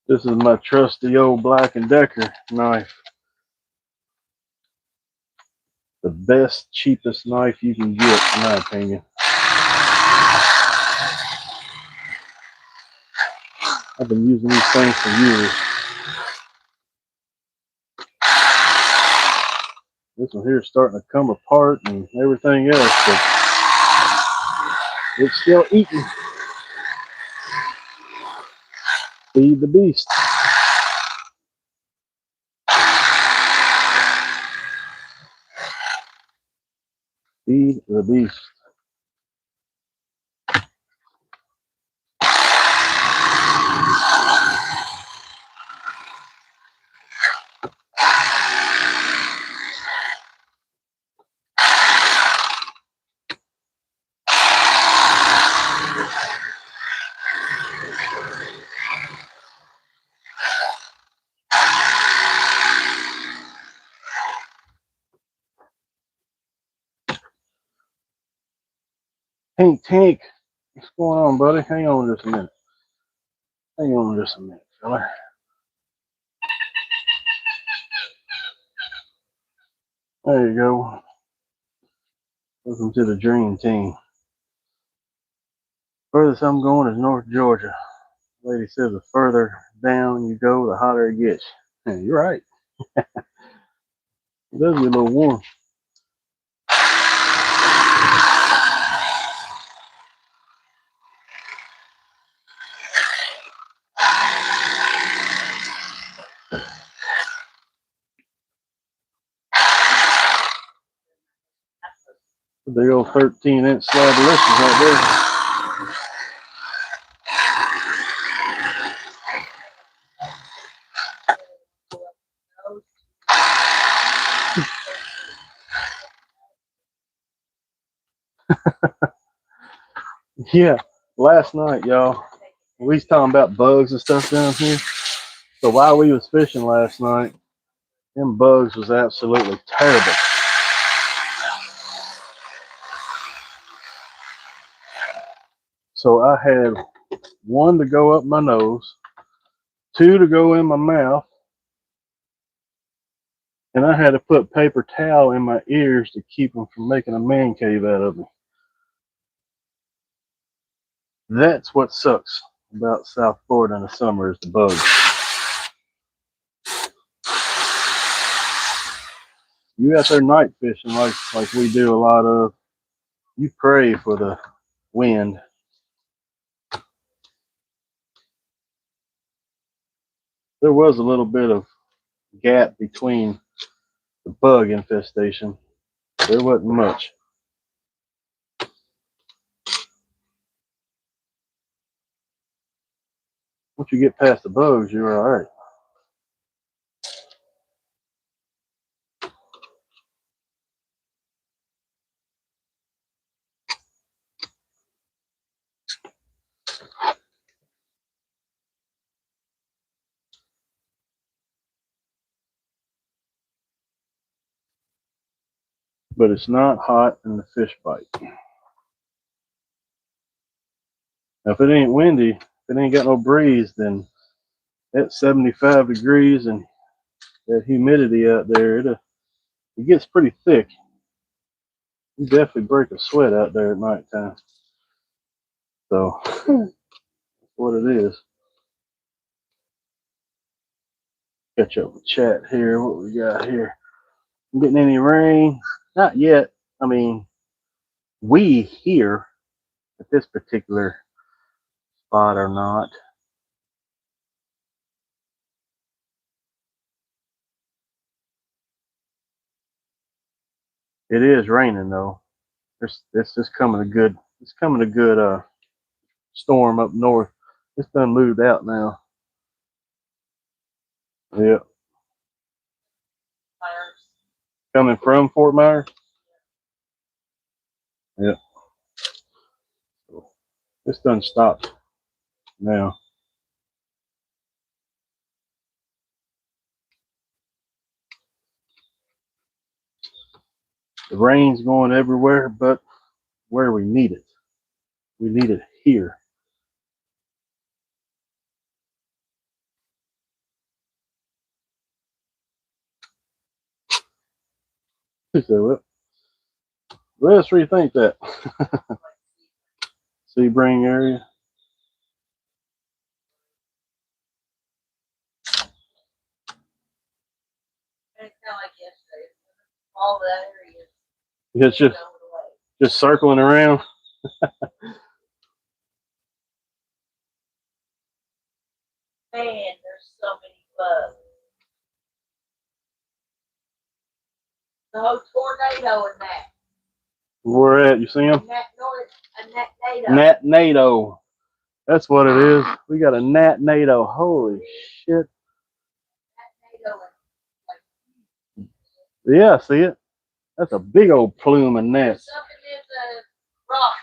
This is my trusty old Black & Decker knife. The best, cheapest knife you can get, in my opinion. I've been using these things for years. This one here is starting to come apart and everything else, but it's still eating. Feed the beast. Feed the beast. Tank, Tank, what's going on, buddy? Hang on just a minute. Hang on just a minute, fella. There you go. Welcome to the dream team. Furthest I'm going is North Georgia. Lady says the further down you go, the hotter it gets. Yeah, you're right. It does get a little warm. The big old 13-inch slab delicious right there. Yeah, last night, y'all, we was talking about bugs and stuff down here. So while we was fishing last night, them bugs was absolutely terrible. So I had one to go up my nose, two to go in my mouth, and I had to put paper towel in my ears to keep them from making a man cave out of me. That's what sucks about South Florida in the summer is the bugs. You out there night fishing like we do a lot of, you pray for the wind. There was a little bit of gap between the bug infestation. There wasn't much. Once you get past the bugs, you're all right. But it's not hot and the fish bite. Now, if it ain't windy, if it ain't got no breeze, then at 75 degrees and that humidity out there, it gets pretty thick. You definitely break a sweat out there at nighttime. So, that's what it is. Catch up with chat here. What we got here? I'm getting any rain? Not yet. I mean, we here at this particular spot are not. It is raining though. This is coming a good. It's coming a good storm up north. It's done moved out now. Yeah. Coming from Fort Myers. Yeah. It's done stopped now. The rain's going everywhere, but where we need it. We need it here. So let's rethink that. Sebring area. all that area. It's just circling around. Man, there's so many bugs. The whole tornado in that. Where at? You see them? A Natnado. That's what it is. We got a natnado. Holy shit. Yeah, I see it. That's a big old plume of gnats. Something in the rock.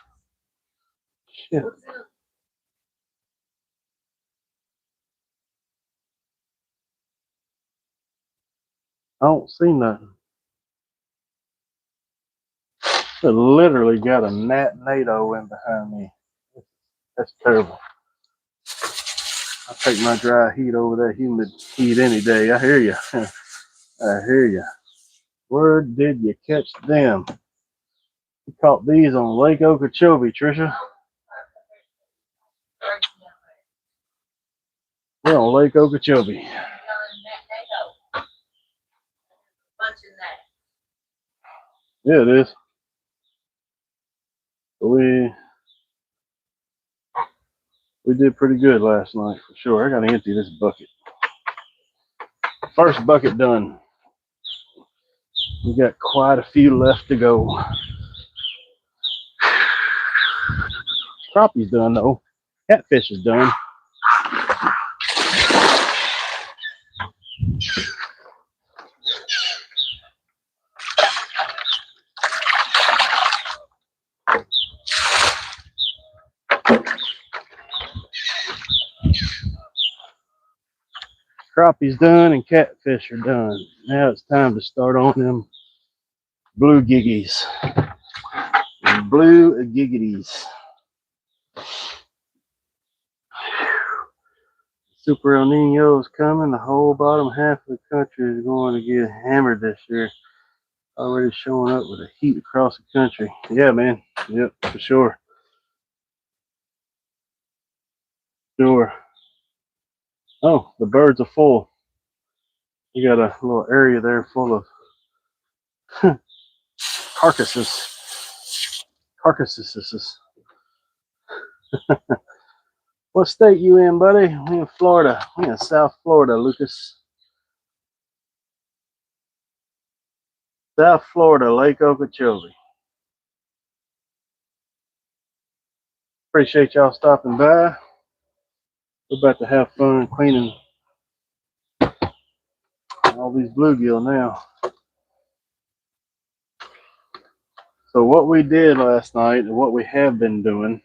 Shit. I don't see nothing. It literally got a natnado in behind me. That's terrible. I'll take my dry heat over that humid heat any day. I hear you. I hear you. Where did you catch them? You caught these on Lake Okeechobee, Trisha. We're on Lake Okeechobee. Yeah, it is. We did pretty good last night for sure. I gotta empty this bucket. First bucket done. We got quite a few left to go. Crappie's done though. Catfish is done. Crappie's done and catfish are done. Now it's time to start on them blue giggies. Blue giggities. Super El Nino is coming. The whole bottom half of the country is going to get hammered this year. Already showing up with the heat across the country. Yeah, man. Yep, for sure. Sure. Oh, the birds are full. You got a little area there full of carcasses. Carcasses. What state you in, buddy? We in Florida. We in South Florida, Lucas. South Florida, Lake Okeechobee. Appreciate y'all stopping by. We're about to have fun cleaning all these bluegill now. So what we did last night and what we have been doing,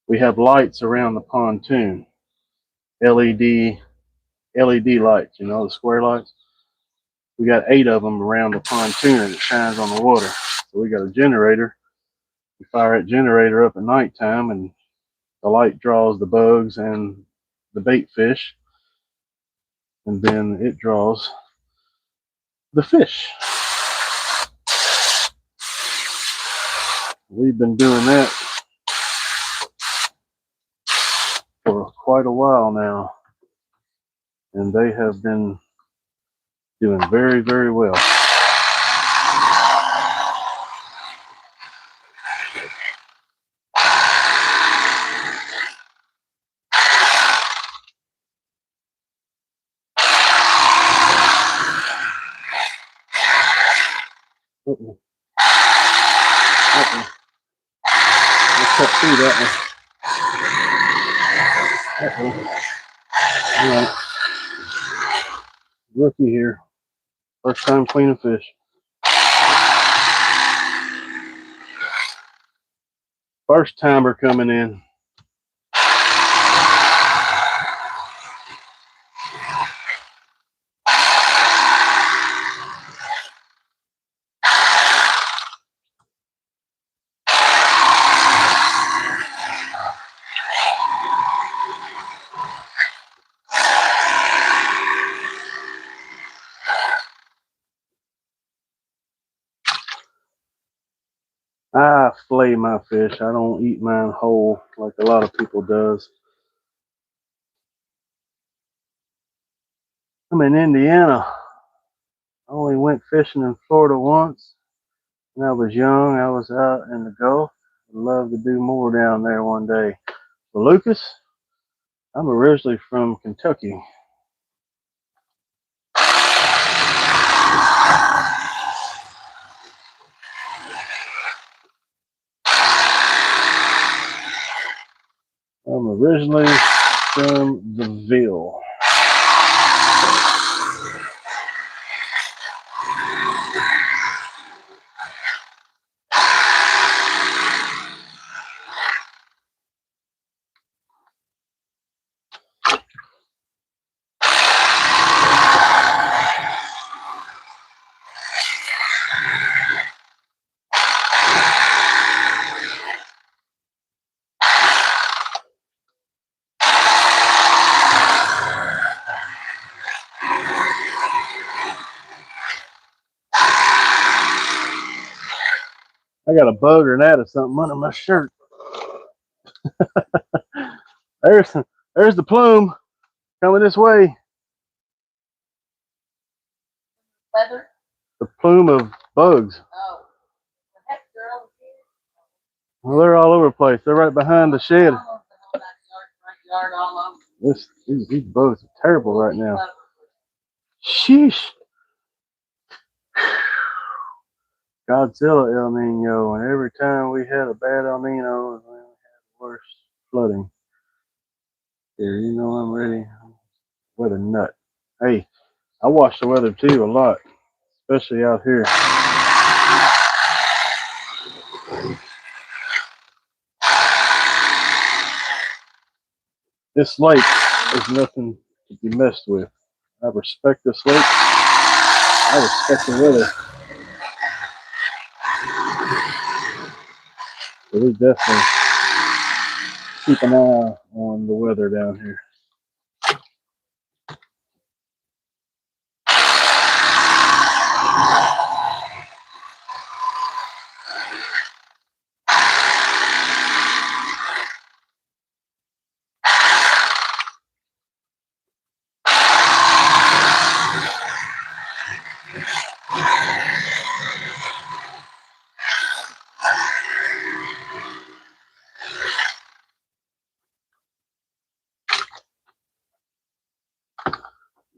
we have lights around the pontoon. LED lights, you know, the square lights. We got 8 of them around the pontoon and it shines on the water. So we got a generator. We fire that generator up at nighttime and the light draws the bugs and the bait fish. And then it draws the fish. We've been doing that for quite a while now. And they have been doing very, very well. Uh-oh. Let's cut through that one. All right. Rookie here. First time cleaning fish. First timer coming in. I flay my fish. I don't eat mine whole like a lot of people does. I'm in Indiana. I only went fishing in Florida once. When I was young, I was out in the Gulf. I'd love to do more down there one day. But Lucas, I'm originally from Kentucky. I'm originally from the Ville. I got a bug or gnat or something under my shirt. There's the plume coming this way. Feather? The plume of bugs. Oh. The heck, girl. Well, they're all over the place. They're right behind the shed. Yard all over. These bugs are terrible right now. Sheesh. Godzilla El Nino, and every time we had a bad El Nino, we had worse flooding. Here, you know I'm ready. Weather nut. Hey, I watch the weather too a lot, especially out here. This lake is nothing to be messed with. I respect this lake. I respect the weather. So we definitely keep an eye on the weather down here.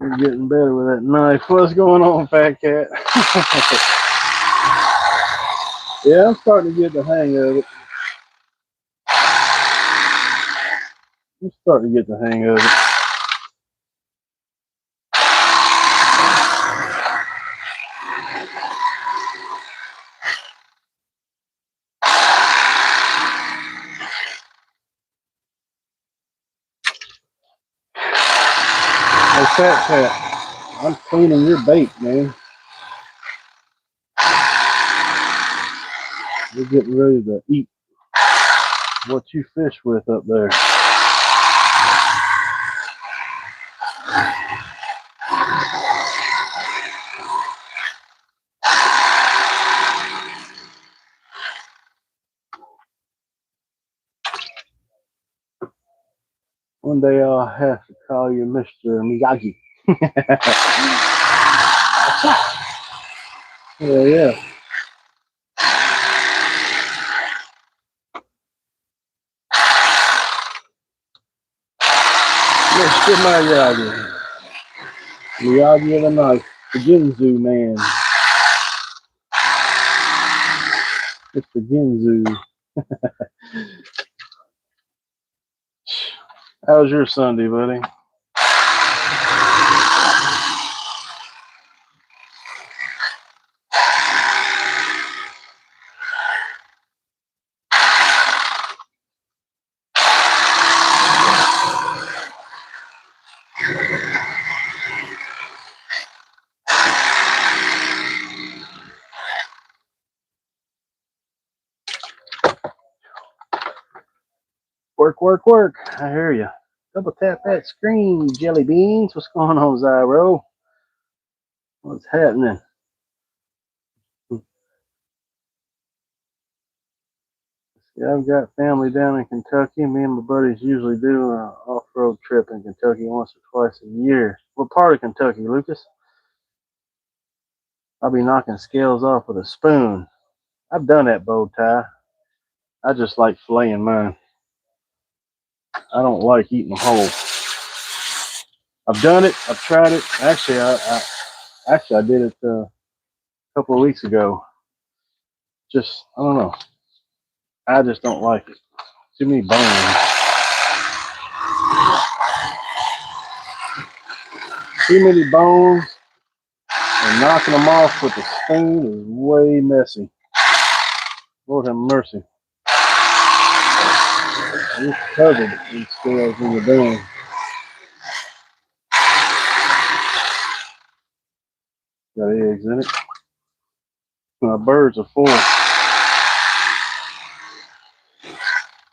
You're getting better with that knife. What's going on, fat cat? Yeah, I'm starting to get the hang of it. I'm starting to get the hang of it. Hey, fat cat, I'm cleaning your bait, man. We're getting ready to eat what you fish with up there. One day I'll have to call you Mr. Miyagi. Yeah. Mr. Miyagi. Miyagi of the night. The Ginzu man. Mr. Ginzu. How's your Sunday, buddy? Work, work, work. I hear you. Double tap that screen, jelly beans. What's going on, Zyro? What's happening? Let's Yeah, I've got family down in Kentucky. Me and my buddies usually do an off-road trip in Kentucky once or twice a year. What part of Kentucky, Lucas? I'll be knocking scales off with a spoon. I've done that, bow tie. I just like filleting mine. I don't like eating them whole. I've done it. I've tried it. Actually, I did it a couple of weeks ago. Just I don't know. I just don't like it. Too many bones. Too many bones. And knocking them off with a spoon is way messy. Lord have mercy. It's covered in scales when you're done. Got eggs in it. My birds are full.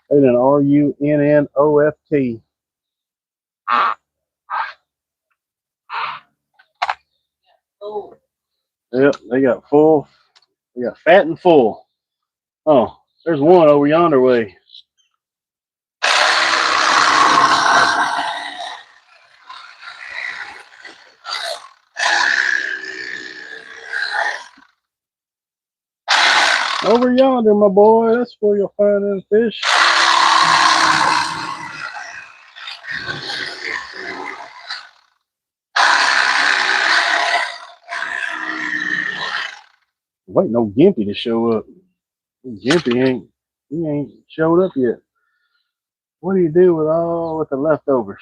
They done RUNNOFT. Oh, Yep, they got full. They got fat and full. Oh, there's one over yonder way. Over yonder, my boy. That's where you'll find them fish. Waiting on Gimpy to show up. Gimpy ain't showed up yet. What do you do with the leftovers?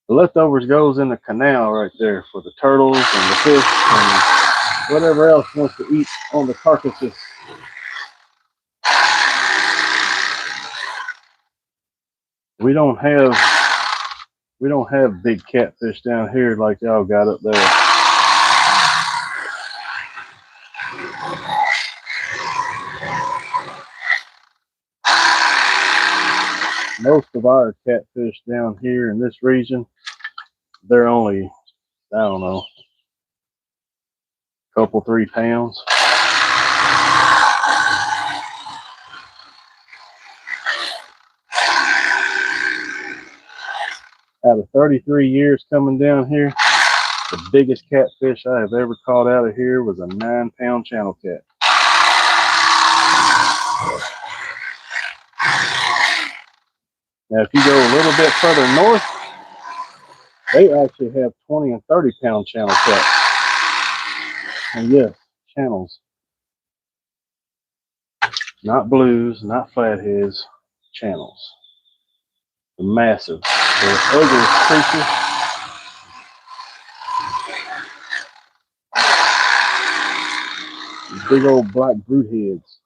The leftovers goes in the canal right there for the turtles and the fish and whatever else wants to eat on the carcasses. We don't have big catfish down here like y'all got up there. Most of our catfish down here in this region, they're only, I don't know, a couple, 3 pounds. Out of 33 years coming down here, the biggest catfish I have ever caught out of here was a 9-pound channel cat. Now, if you go a little bit further north, they actually have 20 and 30-pound channel cats. And yes, channels. Not blues, not flatheads, channels. They're massive. They're ugly creatures. Big old black brute heads.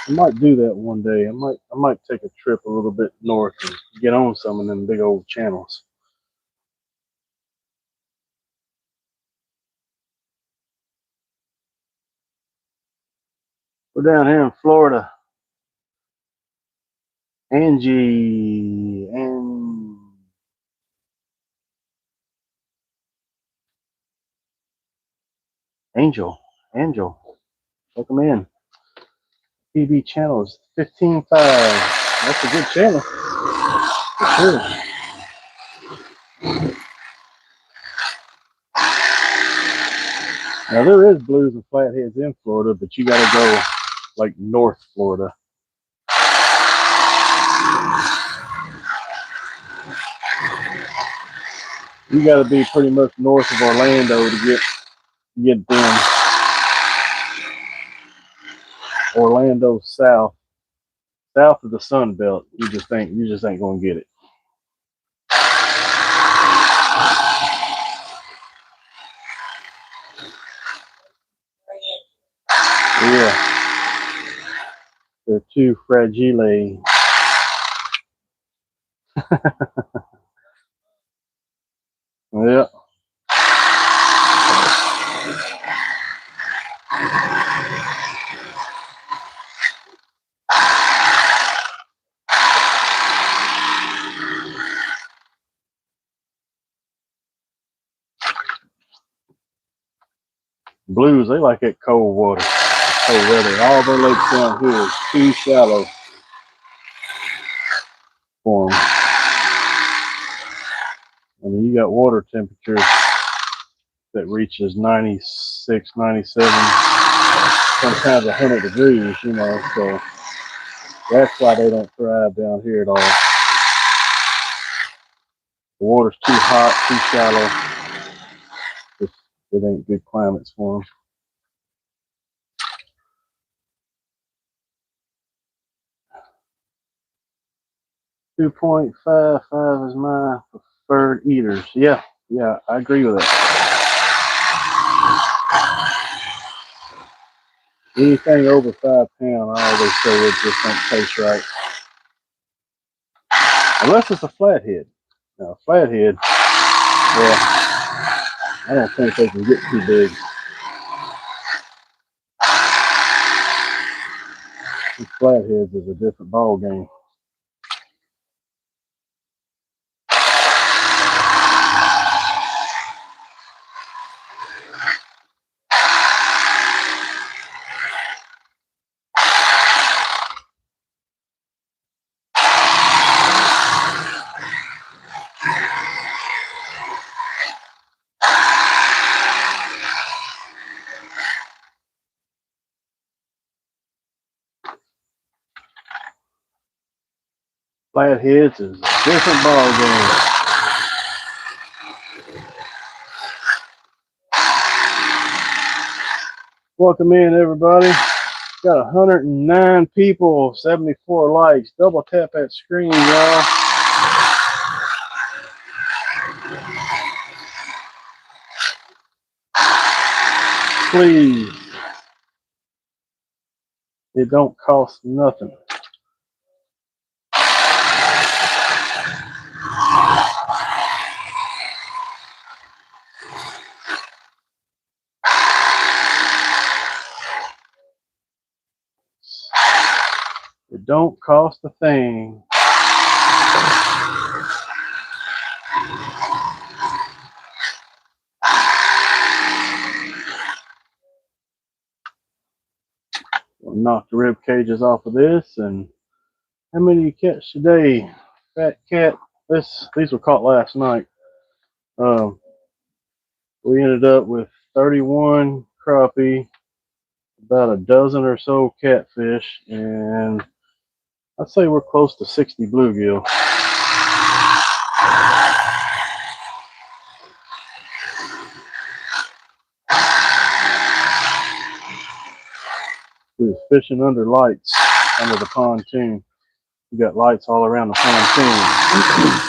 I might do that one day. I might take a trip a little bit north and get on some of them big old channels. We're down here in Florida. Angie and Angel. Welcome in. TV channel is 15.5. That's a good channel. For sure. Now there is blues and flatheads in Florida, but you gotta go like North Florida. You gotta be pretty much north of Orlando to get them. Orlando south of the Sun Belt. You just ain't gonna get it. Yeah, they're too fragile. Yeah. Blues, they like that cold water, cold weather. All their lakes down here is too shallow for them. I mean, you got water temperatures that reaches 96, 97, sometimes 100 degrees, you know, so that's why they don't thrive down here at all. The water's too hot, too shallow. It ain't good climates for them. 2.55 is my preferred eaters. Yeah, I agree with that. Anything over 5 pounds, I always say it just don't taste right. Unless it's a flathead. Now, a flathead, well, I don't think they can get too big. These flatheads is a different ball game. Flatheads is a different ball game. Welcome in, everybody. Got 109 people, 74 likes. Double tap that screen, y'all. Please. It don't cost nothing. It don't cost a thing. We'll knock the rib cages off of this. And how many you catch today? Fat cat. These were caught last night. We ended up with 31 crappie, about a dozen or so catfish, and I'd say we're close to 60 bluegill. We was fishing under lights, under the pontoon. We got lights all around the pontoon.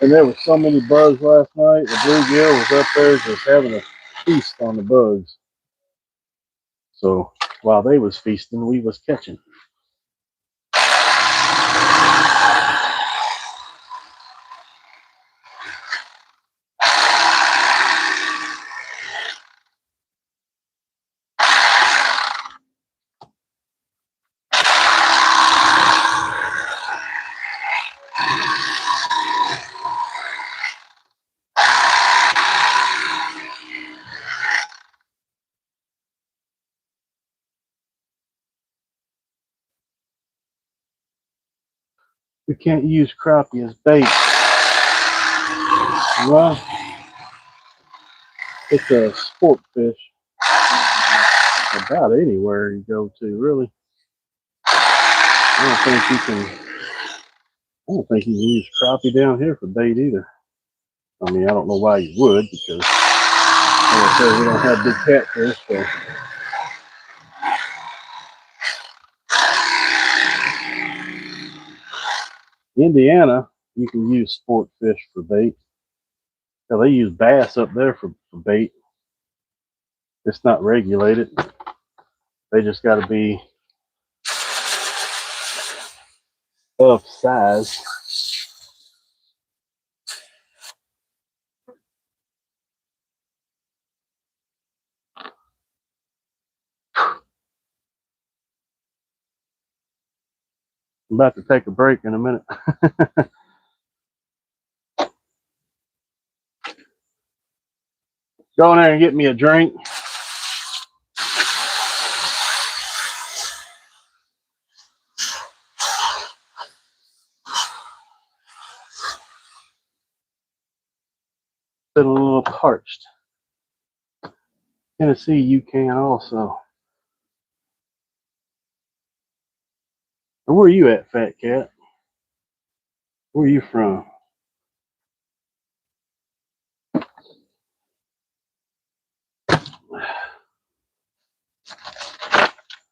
And there were so many bugs last night. The bluegill was up there just having a feast on the bugs. So while they was feasting, we was catching. We can't use crappie as bait. Well, it's a sport fish. About anywhere you go to, really. I don't think you can use crappie down here for bait either. I mean, I don't know why you would, because like I said, we don't have big catfish, so. Indiana, you can use sport fish for bait. Now, they use bass up there for bait. It's not regulated. They just got to be of size. I'm about to take a break in a minute. Go in there and get me a drink. Been a little parched. Tennessee, you can also. Where are you at, Fat Cat? Where are you from?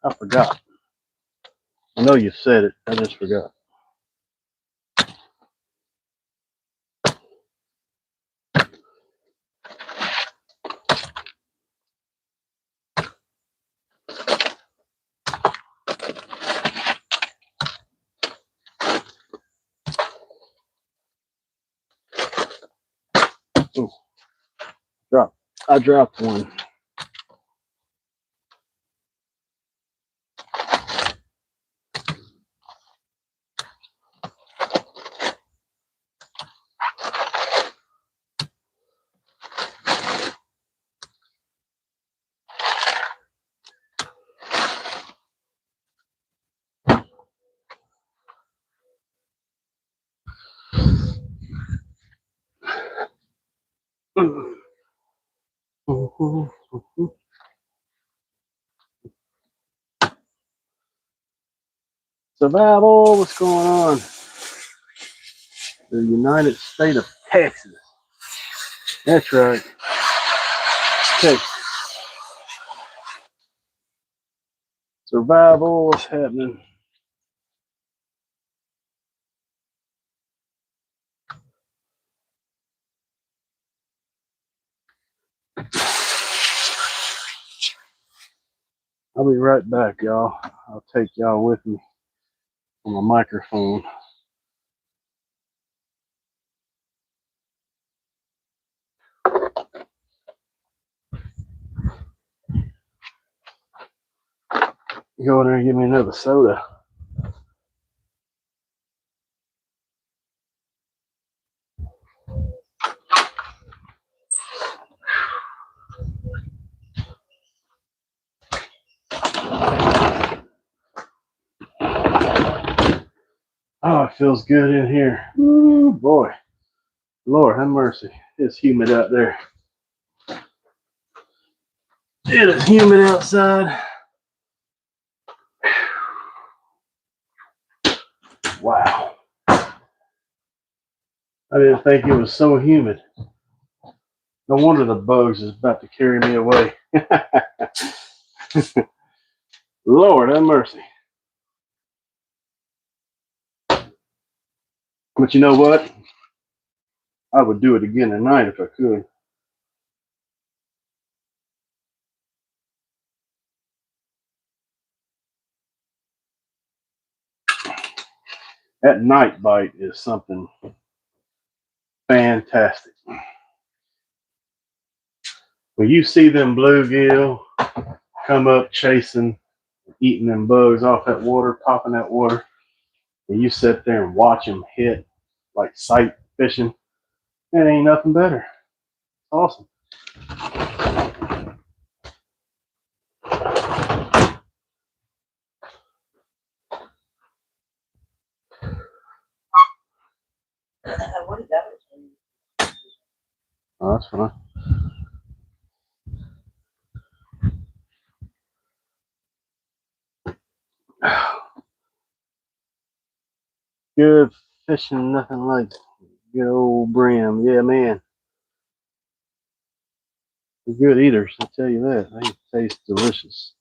I forgot. I know you said it. I just forgot. Ooh, I dropped one. Survival, what's going on? The United States of Texas. That's right. Texas. Survival, what's happening? I'll be right back, y'all. I'll take y'all with me on my microphone. Go in there and give me another soda. Oh, it feels good in here. Ooh, boy. Lord, have mercy. It's humid out there. It is humid outside. Wow. I didn't think it was so humid. No wonder the bugs is about to carry me away. Lord, have mercy. But you know what? I would do it again tonight if I could. That night bite is something fantastic. When you see them bluegill come up chasing, eating them bugs off that water, popping that water, and you sit there and watch them hit like sight fishing, it ain't nothing better. Awesome. What is that? Oh, that's fine. Good fishing, nothing like good old brim. Yeah, man. They're good eaters, I tell you that. They taste delicious.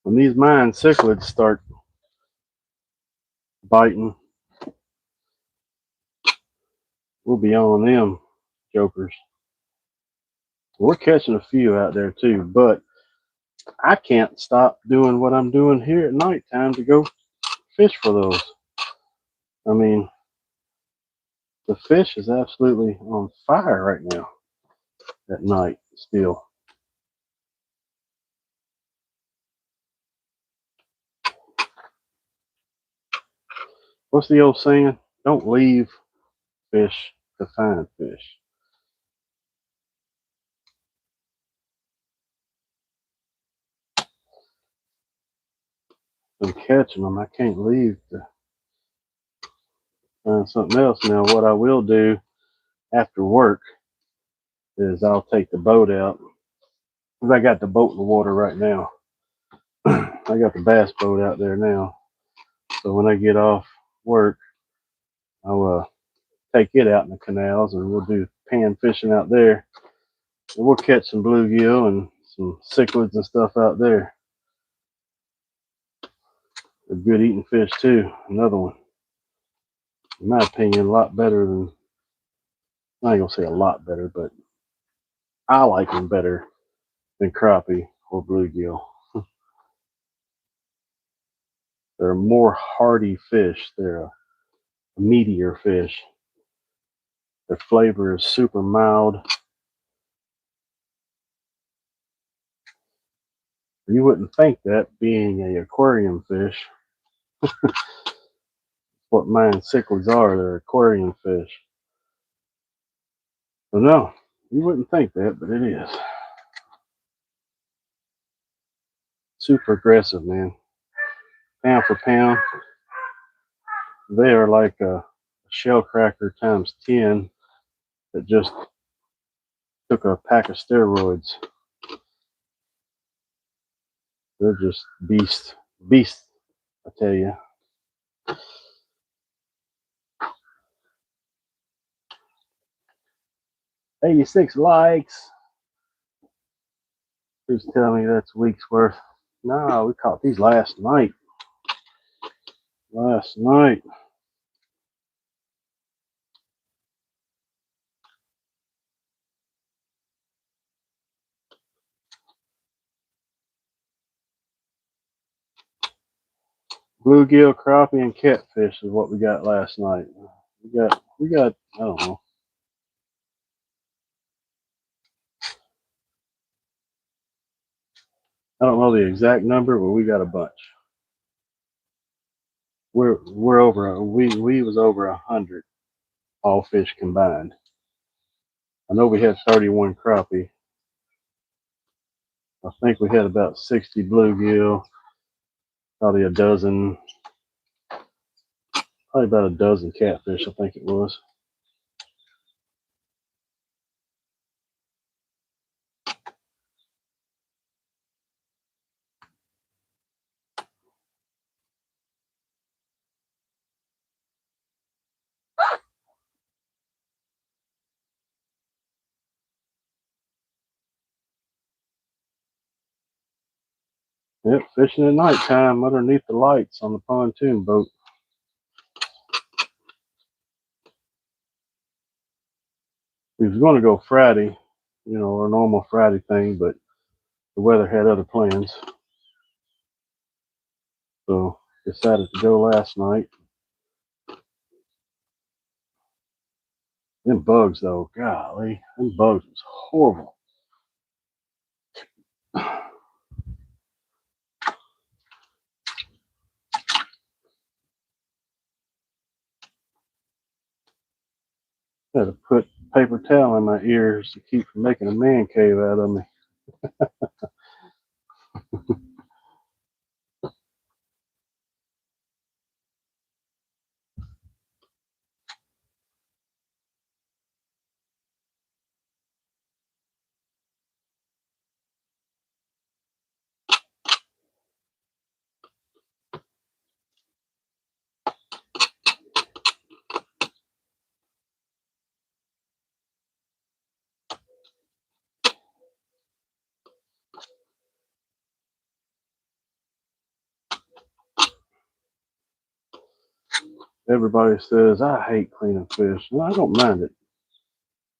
When these mine cichlids start biting, we'll be on them jokers. We're catching a few out there too, but I can't stop doing what I'm doing here at nighttime to go fish for those. I mean, the fish is absolutely on fire right now at night still. What's the old saying? Don't leave fish to find fish. I'm catching them. I can't leave to find something else. Now, what I will do after work is I'll take the boat out. Because I got the boat in the water right now. I got the bass boat out there now. So when I get off work, I'll take it out in the canals and we'll do pan fishing out there. And we'll catch some bluegill and some cichlids and stuff out there. They're good eating fish too. Another one. In my opinion, a lot better than, I ain't gonna say a lot better, but I like them better than crappie or bluegill. They're a more hardy fish. They're a meatier fish. Their flavor is super mild. You wouldn't think that being an aquarium fish. What mine cichlids are, they're aquarium fish. So no, you wouldn't think that, but it is. Super aggressive, man. Pound for pound, they are like a shell cracker times 10 that just took a pack of steroids. They're just beasts, I tell you. 86 likes. Who's telling me that's a week's worth? No, we caught these last night. Last night. Bluegill, crappie, and catfish is what we got last night. We got, I don't know. I don't know the exact number, but we got a bunch. We're over, we was over 100, all fish combined. I know we had 31 crappie. I think we had about 60 bluegill, probably about a dozen catfish, I think it was. Yep, fishing at nighttime underneath the lights on the pontoon boat. We was going to go Friday, you know, our normal Friday thing, but the weather had other plans. So decided to go last night. Them bugs though, golly, them bugs was horrible. Had to put paper towel in my ears to keep from making a man cave out of me. Everybody says I hate cleaning fish. Well, I don't mind it.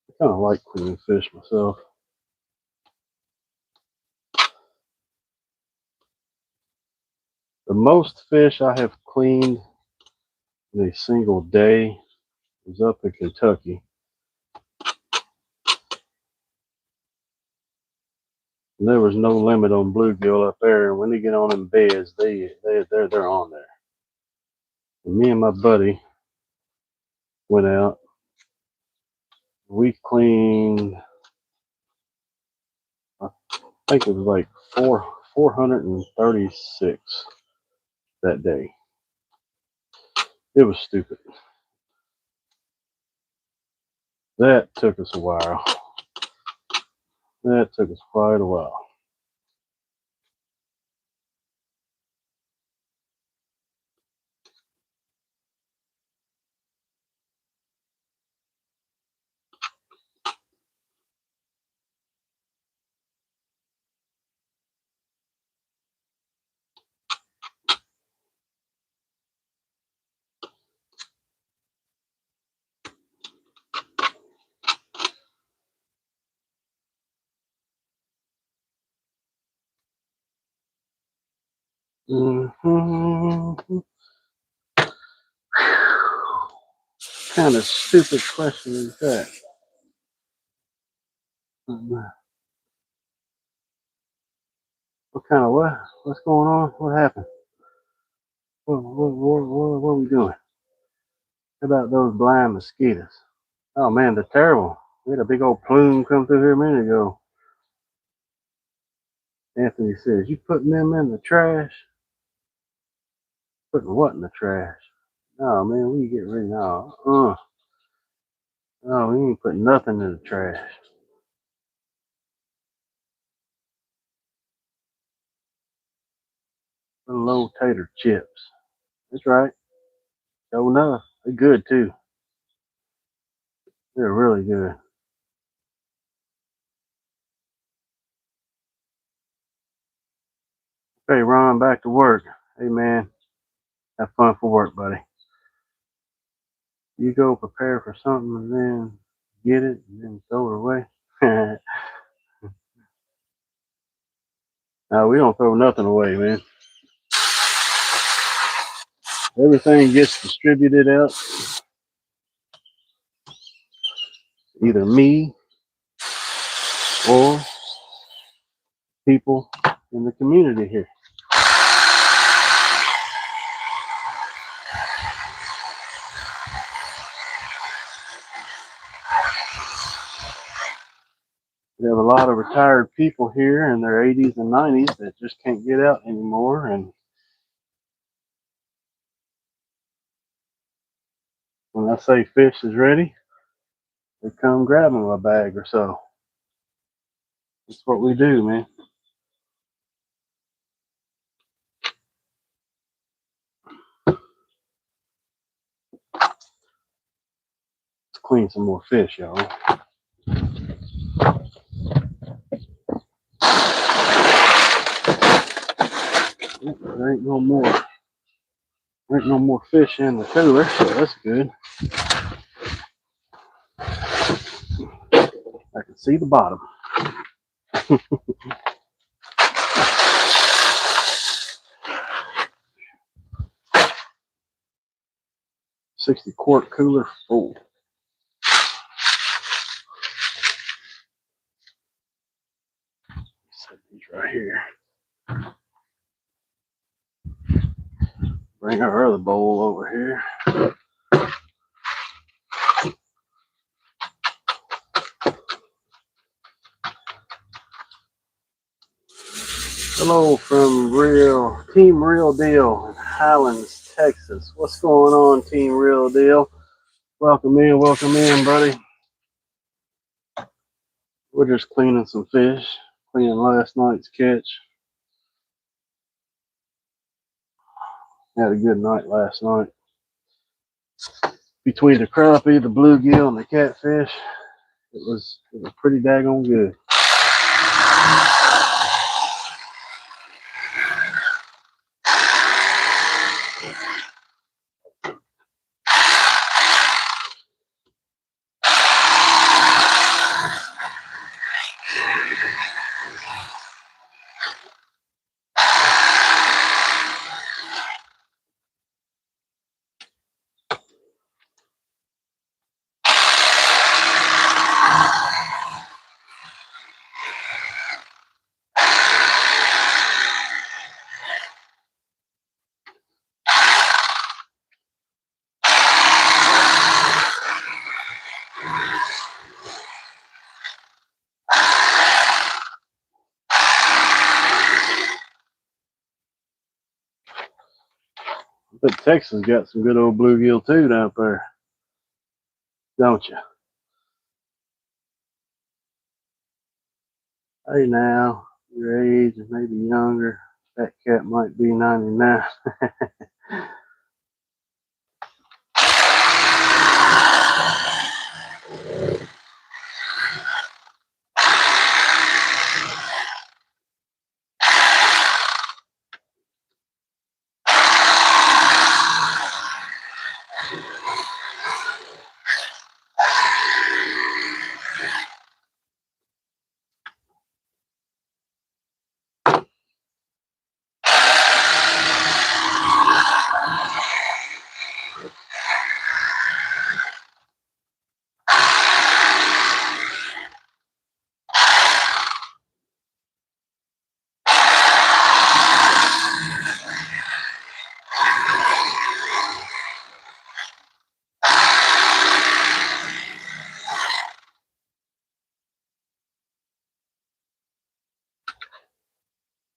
I kind of like cleaning fish myself. The most fish I have cleaned in a single day was up in Kentucky. And there was no limit on bluegill up there. And when they get on them beds, they're on there. And me and my buddy went out We cleaned, I think it was like 436 that day. It was stupid. That took us a while. That took us quite a while. Mm-hmm. What kind of stupid question is that? What kind of what? What's going on? What happened? What are we doing? How about those blind mosquitoes? Oh man, they're terrible. We had a big old plume come through here a minute ago. Anthony says, "You putting them in the trash?" Putting what in the trash? Oh man, we get rid of now. No, we ain't putting nothing in the trash. Little old tater chips. That's right. Sure enough, they're good too. They're really good. Hey Ron, back to work. Hey man, have fun for work, buddy. You go prepare for something and then get it and then throw it away. No, we don't throw nothing away, man. Everything gets distributed out. Either me or people in the community here. We have a lot of retired people here in their 80s and 90s that just can't get out anymore. And when I say fish is ready, they come grab them a bag or so. That's what we do, man. Let's clean some more fish, y'all. There ain't no more. There ain't no more fish in the cooler, so that's good. I can see the bottom. 60-quart cooler full. Set these right here. Bring our other bowl over here. Hello from Team Real Deal in Highlands, Texas. What's going on, Team Real Deal? Welcome in, buddy. We're just cleaning some fish, cleaning last night's catch. Had a good night last night. Between the crappie, the bluegill, and the catfish, it was pretty daggone good. But Texas got some good old bluegill too down there, don't you? Hey now, your age and maybe younger, that cat might be 99.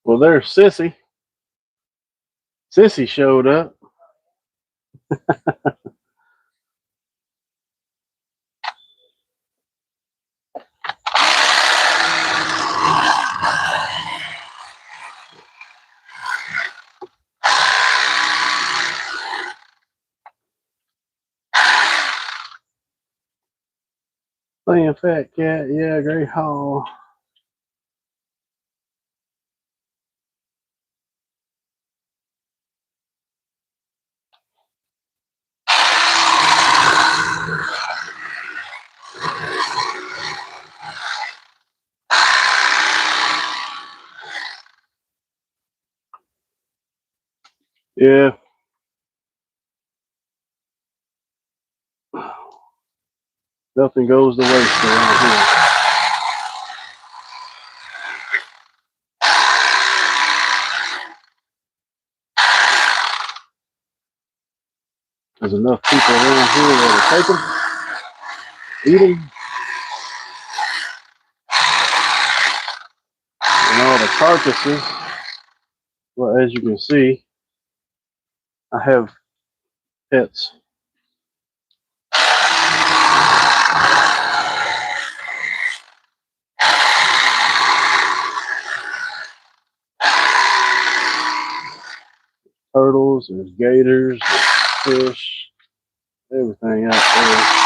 Well, there's Sissy. Sissy showed up. Playing fat cat, yeah, Great Hall. Yeah. Nothing goes to waste around here. There's enough people around here that'll take them, eat them, and all the carcasses. Well, as you can see, I have pets. Turtles, there's gators, there's fish, everything out there.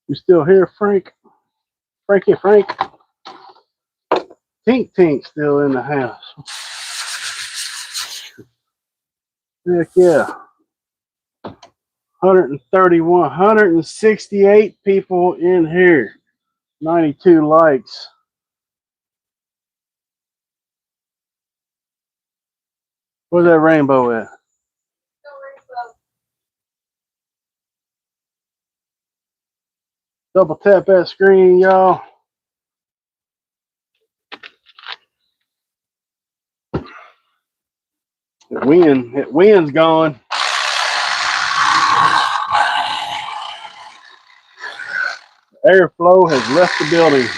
You still here, Frank? Frank. Tink still in the house. Heck yeah. 131, 168 people in here. 92 likes. Where's that rainbow at? Double tap that screen, y'all. That wind's gone. Airflow has left the building.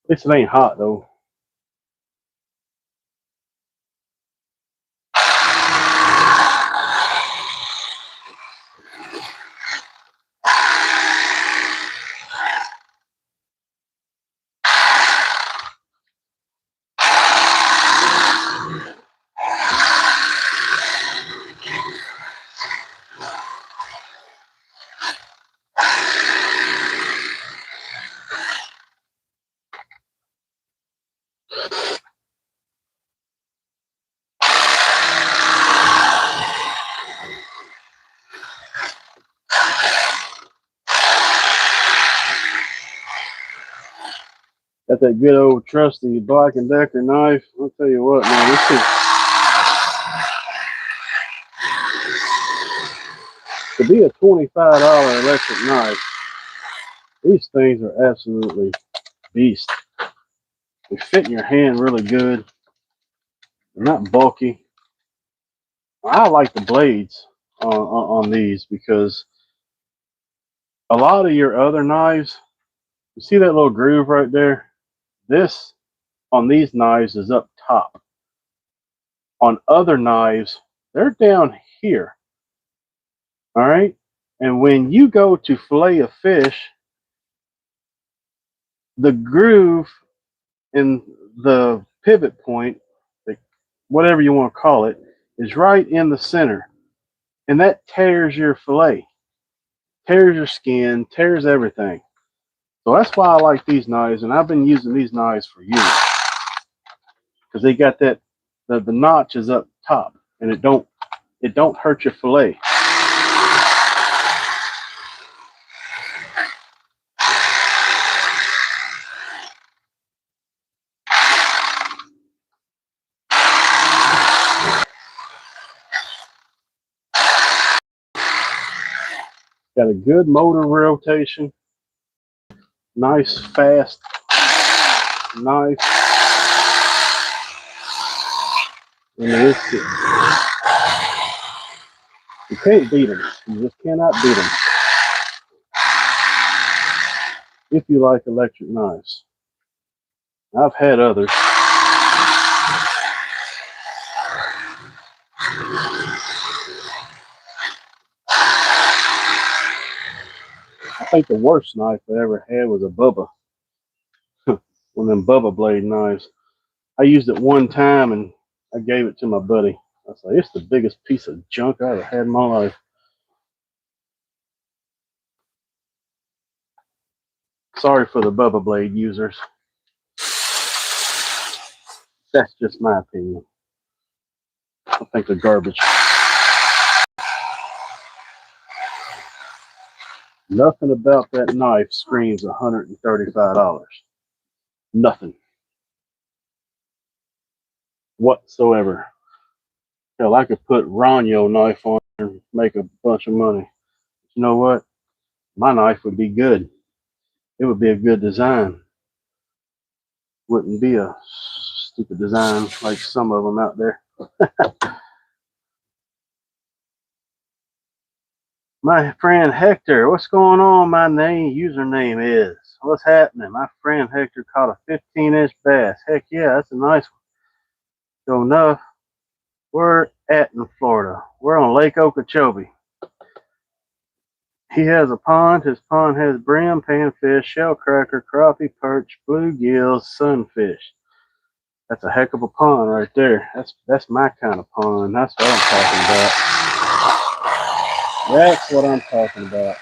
This ain't hot though. Got that good old trusty Black & Decker knife. I'll tell you what, man, this is, to be a $25 electric knife, these things are absolutely beast. They fit in your hand really good. They're not bulky. I like the blades on these because a lot of your other knives, you see that little groove right there? This on these knives is up top. On other knives, they're down here. All right. And when you go to fillet a fish, the groove in the pivot point, whatever you want to call it, is right in the center. And that tears your fillet, tears your skin, tears everything. So that's why I like these knives, and I've been using these knives for years because they got that the notch is up top, and it don't hurt your fillet. Got a good motor rotation, nice fast knife. I mean, you can't beat them. You just cannot beat them if you like electric knives. I've had others. I think the worst knife I ever had was a Bubba. One of them Bubba blade knives. I used it one time and I gave it to my buddy. I was like, it's the biggest piece of junk I ever had in my life. Sorry for the Bubba blade users. That's just my opinion. I think they're garbage. Nothing about that knife screams $135. Nothing. Whatsoever. Hell, I could put Ronyo knife on and make a bunch of money. You know what? My knife would be good. It would be a good design. Wouldn't be a stupid design like some of them out there. My friend Hector, what's going on? My username is. What's happening? My friend Hector caught a 15-inch bass. Heck yeah, that's a nice one. So enough. We're at in Florida. We're on Lake Okeechobee. He has a pond. His pond has brim, panfish, shellcracker, crappie, perch, bluegills, sunfish. That's a heck of a pond right there. That's my kind of pond. That's what I'm talking about. That's what I'm talking about.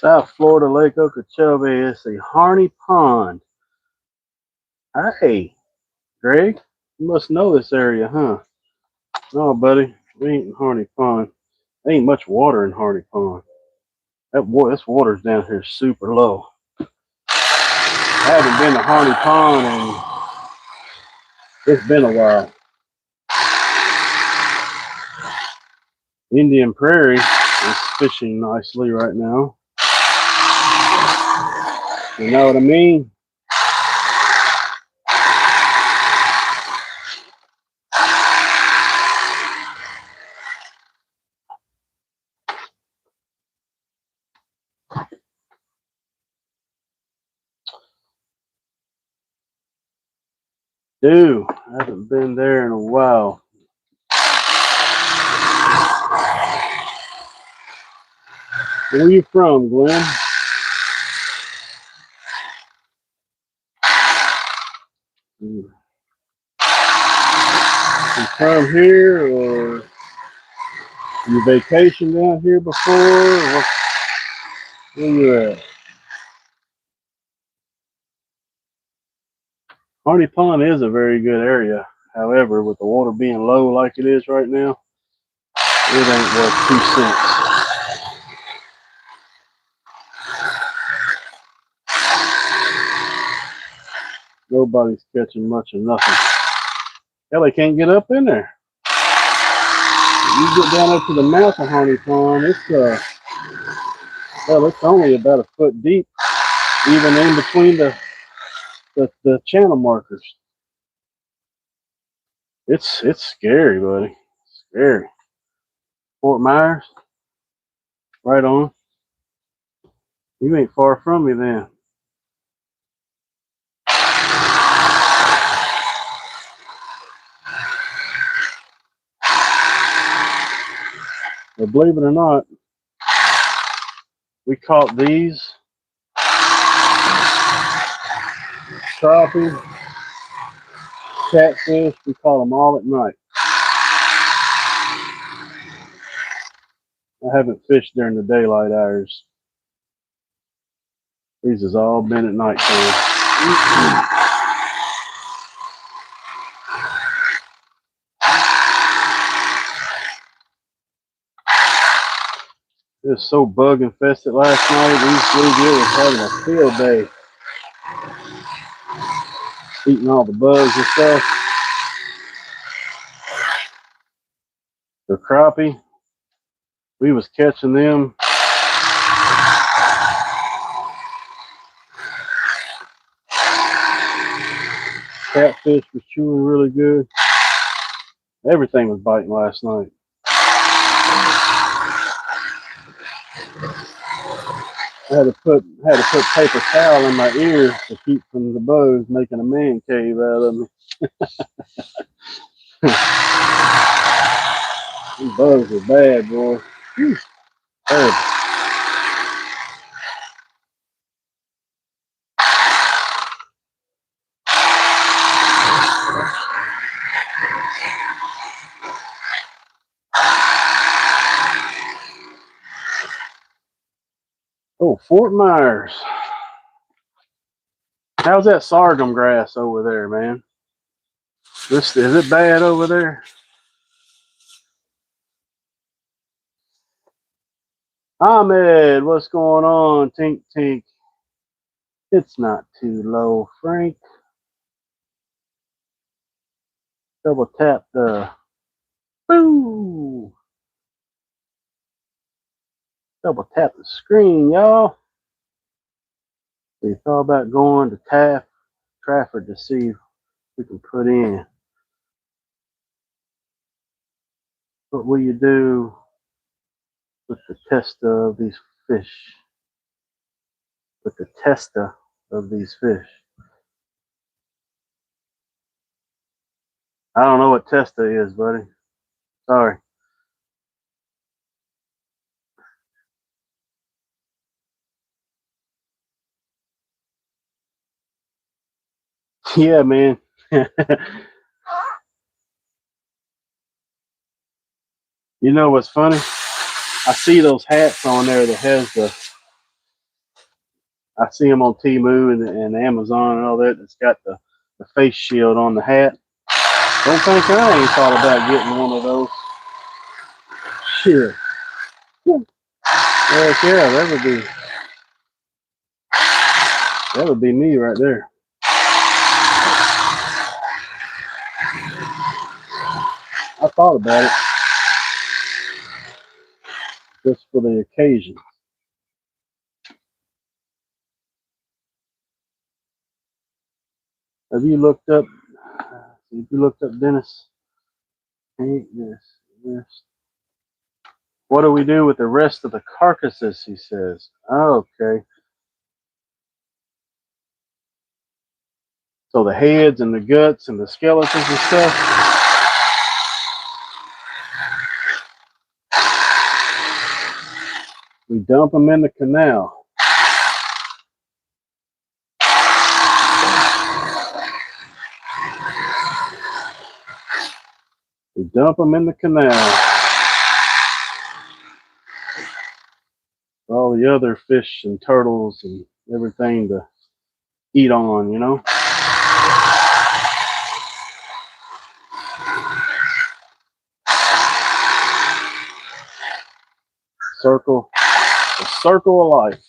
South Florida, Lake Okeechobee. It's a Harney Pond. Hey, Greg, you must know this area, huh? No, buddy, we ain't in Harney Pond. There ain't much water in Harney Pond. This water's down here super low. I haven't been to Harney Pond and it's been a while. Indian Prairie is fishing nicely right now. You know what I mean? Dude, I haven't been there in a while. Where are you from, Glenn? You from here or you vacation down here before? Where you at? Harney Pond is a very good area. However, with the water being low like it is right now, it ain't worth 2 cents. Nobody's catching much of nothing. Hell, they can't get up in there. You get down up to the mouth of Harney Pond, it's only about a foot deep, even in between the channel markers. It's scary, buddy. Scary. Fort Myers, right on. You ain't far from me then. But believe it or not, we caught these crappie, catfish. We caught them all at night. I haven't fished during the daylight hours. These has all been at night time. It was so bug infested last night. These bluegill was having a field day, eating all the bugs and stuff. The crappie, we was catching them. Catfish was chewing really good. Everything was biting last night. I had to put paper towel in my ear to keep from the bugs making a man cave out of me. These bugs are bad, boy. Terrible. Oh, Fort Myers. How's that sorghum grass over there, man? Is it bad over there? Ahmed, what's going on? Tink Tink. It's not too low, Frank. Double tap the boo. Double tap the screen, y'all. We thought about going to Trafford to see if we can put in. What will you do with the tester of these fish? With the tester of these fish. I don't know what tester is, buddy. Sorry. Yeah, man. You know what's funny? I see those hats on there that has I see them on Temu and Amazon and all that. It's got the face shield on the hat. Don't think I ain't thought about getting one of those. Shit. Heck yeah, that would be me right there. I thought about it just for the occasion. Have you looked up Dennis? Ain't this? What do we do with the rest of the carcasses, he says. Oh, okay. So the heads and the guts and the skeletons and stuff. We dump them in the canal. We dump them in the canal. All all the other fish and turtles and everything to eat on, you know. Circle, the circle of life.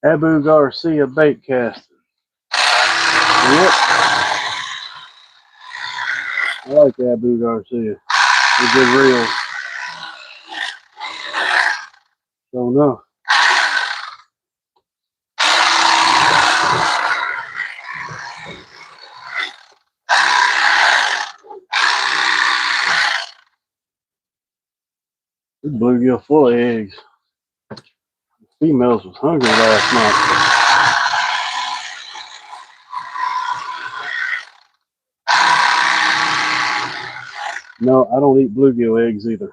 Abu Garcia bait casting. Yep, I like Abu Garcia. They're good reels. Don't know. This bluegill full of eggs. The females was hungry last night. No, I don't eat bluegill eggs either.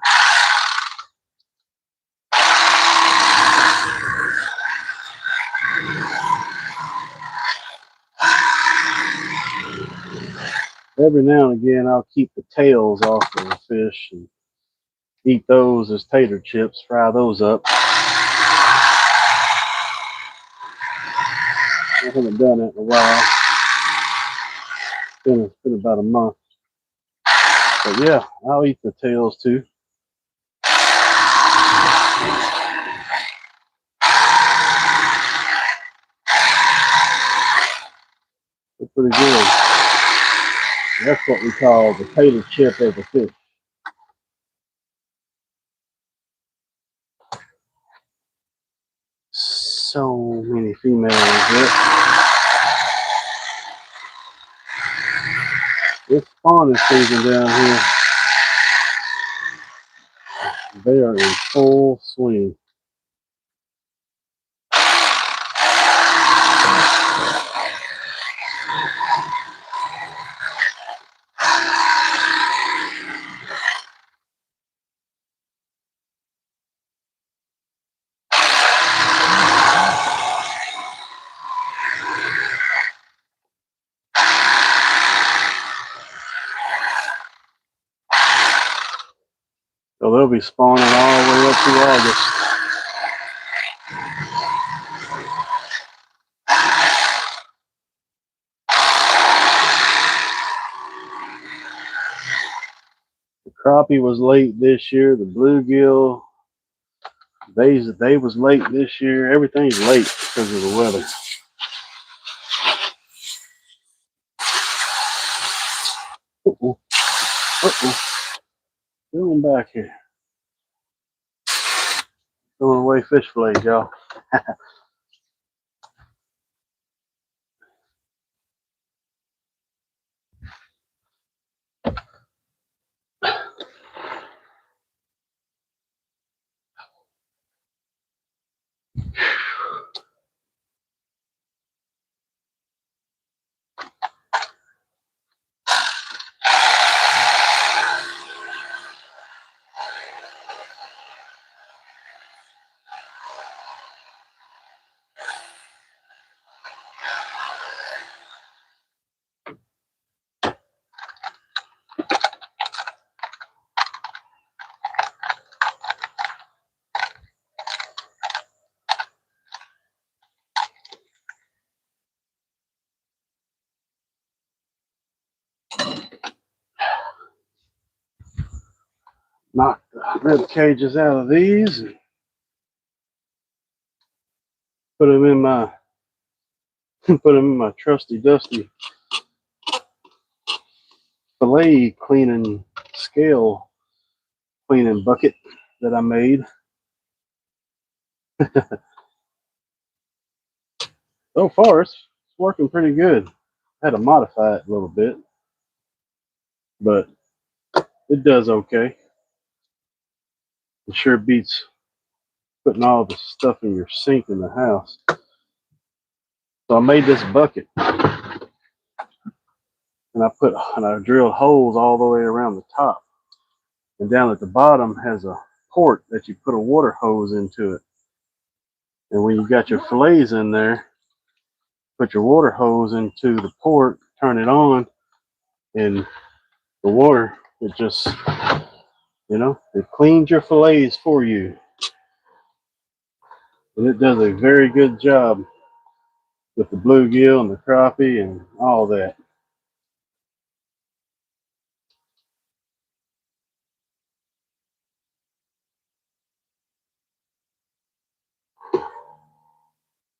Every now and again, I'll keep the tails off of the fish and eat those as tater chips, fry those up. I haven't done it in a while. It's been about a month. But yeah, I'll eat the tails too. They're pretty good. That's what we call the tater chip of the fish. So many females. Yep. It's spawning season down here. They are in full swing. So they'll be spawning all the way up to August. The crappie was late this year. The bluegill, they was late this year. Everything's late because of the weather. Uh-oh. Uh-oh. Going back here. Throwing away fish fillets, y'all. Knock the rib cages out of these and put them in my trusty dusty fillet cleaning scale cleaning bucket that I made. So far it's working pretty good. I had to modify it a little bit, but it does okay. It sure beats putting all the stuff in your sink in the house. So I made this bucket and I drilled holes all the way around the top. and down at the bottom has a port that you put a water hose into it. And when you got your fillets in there, put your water hose into the port, turn it on, and the water, it just, it cleans your fillets for you. And it does a very good job with the bluegill and the crappie and all that.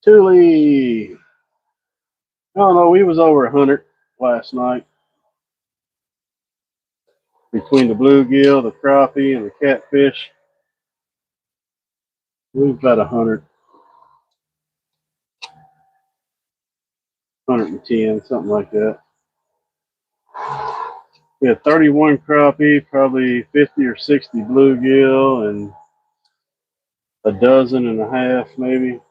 Tully, I don't know, we was over 100 last night between the bluegill, the crappie, and the catfish. We was about 100, 110, something like that. We had 31 crappie, probably 50 or 60 bluegill, and a dozen and a half maybe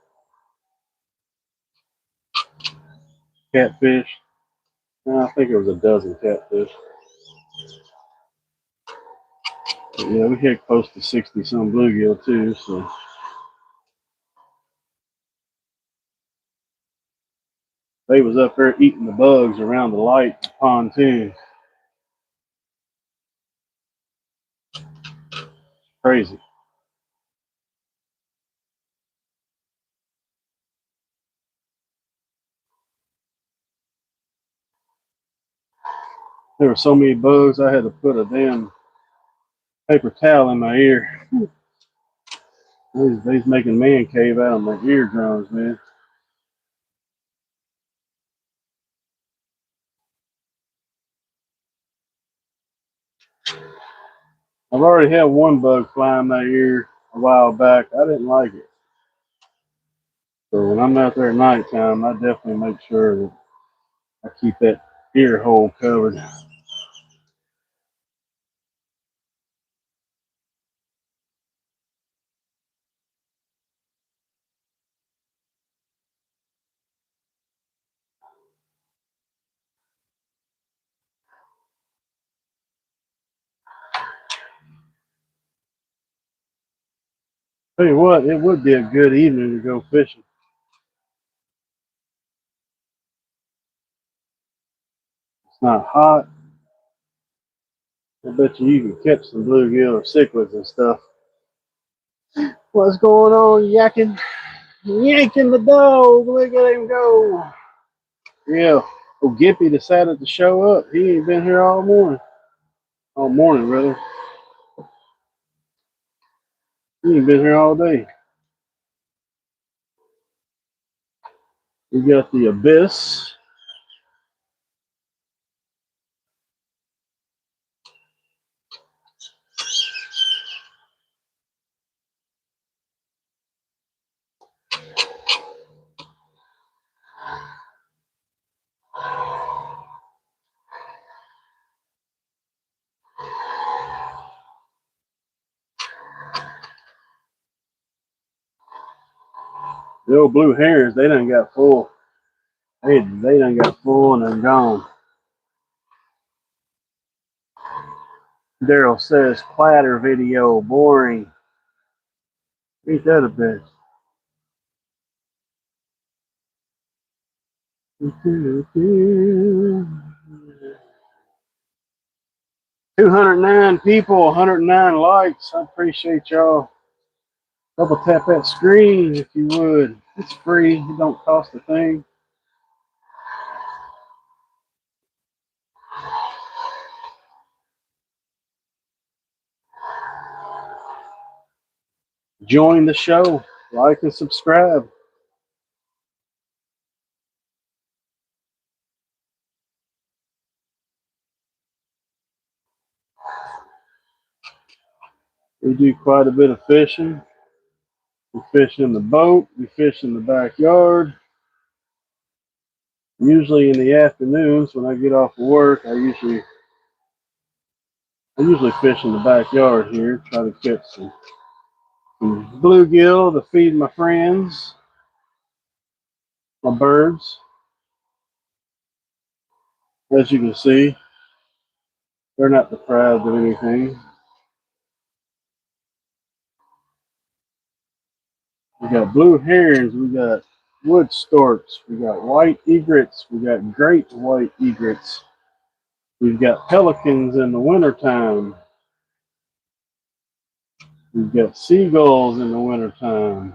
catfish. No, I think it was a dozen catfish. But yeah, we had close to 60 some bluegill too, so they was up there eating the bugs around the light pontoon. Crazy. There were so many bugs, I had to put a damn paper towel in my ear. They's making man cave out of my eardrums, man. I've already had one bug fly in my ear a while back. I didn't like it. So when I'm out there at nighttime, I definitely make sure that I keep that ear hole covered. Tell you what, it would be a good evening to go fishing. It's not hot. I bet you can catch some bluegill or cichlids and stuff. What's going on, yakking? Yanking the dog. Look at him go. Yeah. Oh, Gippy decided to show up. He ain't been here all morning. All morning, rather. He ain't been here all day. We got the Abyss. The old blue herons, they done got full. They done got full and done gone. Daryl says, platter video, boring. Ain't that a bitch? 209 people, 109 likes. I appreciate y'all. Double tap that screen if you would. It's free. It don't cost a thing. Join the show. Like and subscribe. We do quite a bit of fishing. We fish in the boat. We fish in the backyard. Usually in the afternoons when I get off of work, I usually fish in the backyard here. Try to catch some bluegill to feed my friends, my birds. As you can see, they're not deprived of anything. We got blue herons. We got wood storks. We got white egrets. We got great white egrets. We've got pelicans in the wintertime. We've got seagulls in the wintertime.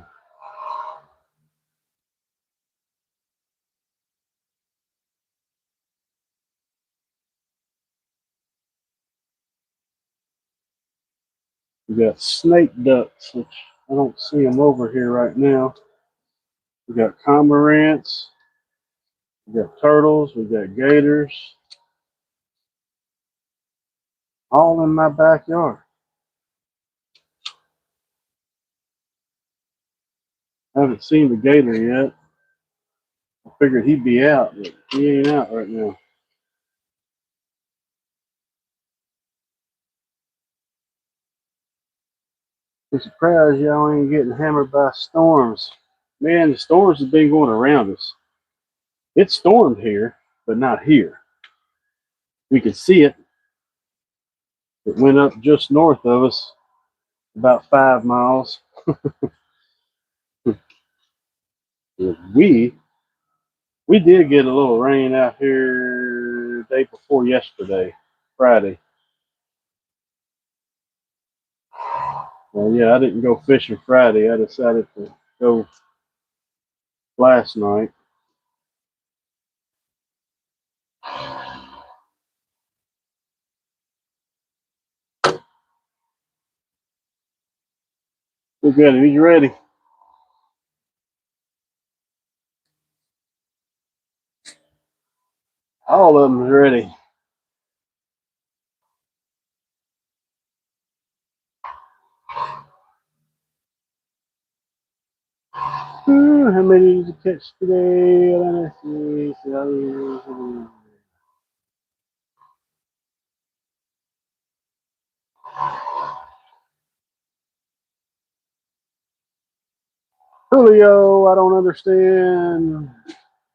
We got snake ducks, which I don't see them over here right now. We got cormorants. We got turtles. We got gators. All in my backyard. I haven't seen the gator yet. I figured he'd be out, but he ain't out right now. I'm surprised y'all ain't getting hammered by storms. Man, the storms have been going around us. It stormed here, but not here. We could see it. It went up just north of us, about 5 miles. we we did get a little rain out here the day before yesterday, Friday. Well, yeah, I didn't go fishing Friday. I decided to go last night. We're good. Are you ready? All of them is ready. How many did you catch today? Let's see. Julio, I don't understand.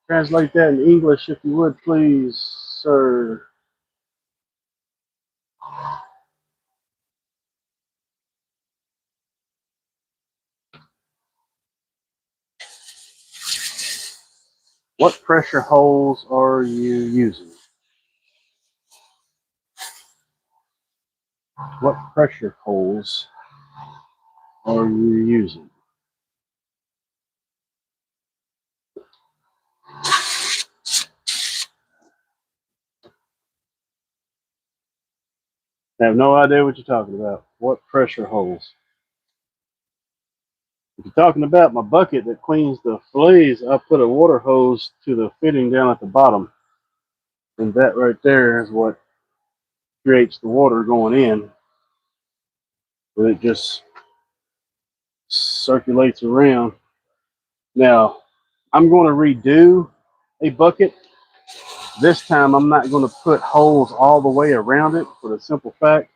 Translate that in English if you would, please, sir. What pressure holes are you using? What pressure holes are you using? I have no idea what you're talking about. What pressure holes? If you're talking about my bucket that cleans the fillets, I put a water hose to the fitting down at the bottom. And that right there is what creates the water going in. But it just circulates around. Now, I'm going to redo a bucket. This time, I'm not going to put holes all the way around it for the simple fact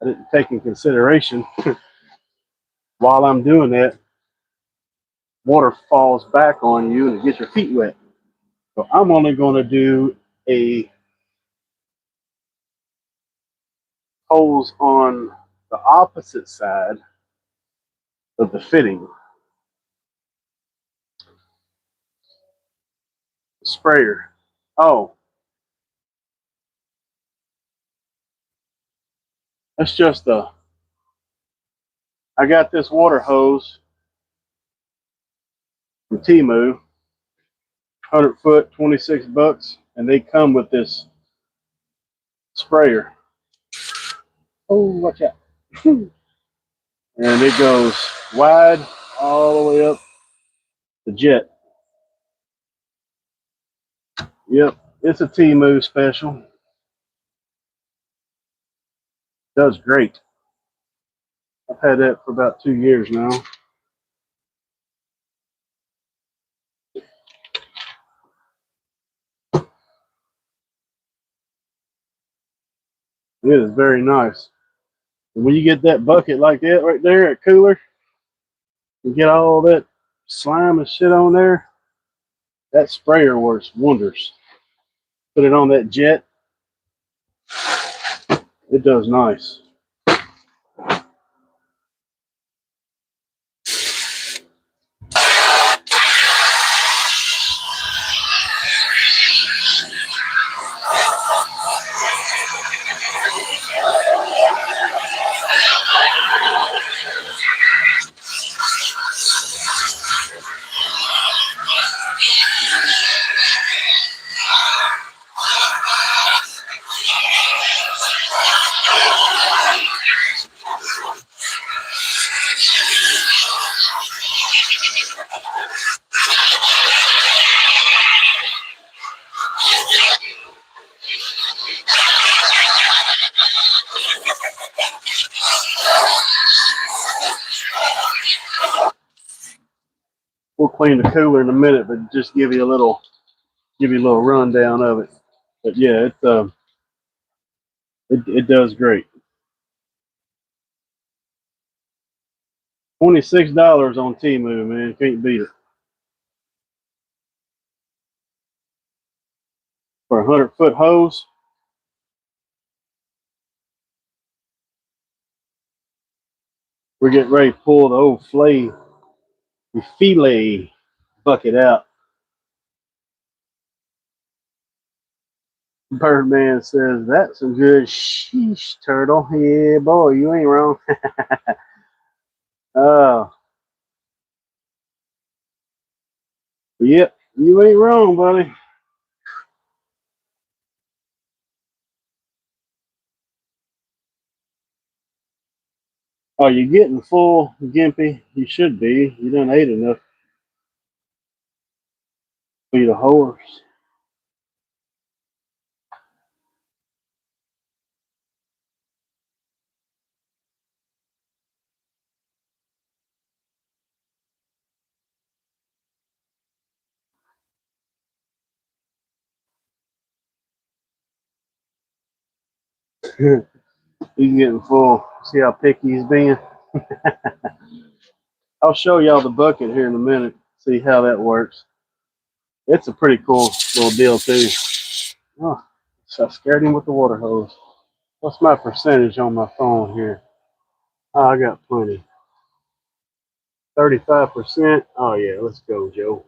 I didn't take in consideration while I'm doing that, water falls back on you and it gets your feet wet. So I'm only going to do a hose on the opposite side of the fitting. Sprayer. Oh, that's just I got this water hose from Temu, 100 foot, $26, and they come with this sprayer. Oh, watch out. And it goes wide all the way up the jet. Yep, it's a Temu special. Does great. I've had that for about 2 years now. It is very nice. And when you get that bucket like that right there at cooler, you get all that slime and shit on there, that sprayer works wonders. Put it on that jet, it does nice. clean the cooler in a minute, but just give you a little rundown of it. But yeah, it does great. $26 on Temu, man. Can't beat it. For a 100-foot hose. We're getting ready to pull the old fillet bucket out. Birdman says, that's some good sheesh, turtle. Yeah, boy, you ain't wrong. Oh, yep, you ain't wrong, buddy. Oh, you getting full, Gimpy? You should be. You done ate enough to feed a horse. He's getting full. See how picky he's being? I'll show y'all the bucket here in a minute. See how that works. It's a pretty cool little deal, too. Oh, so I scared him with the water hose. What's my percentage on my phone here? Oh, I got plenty. 35%. Oh, yeah, let's go, Joe.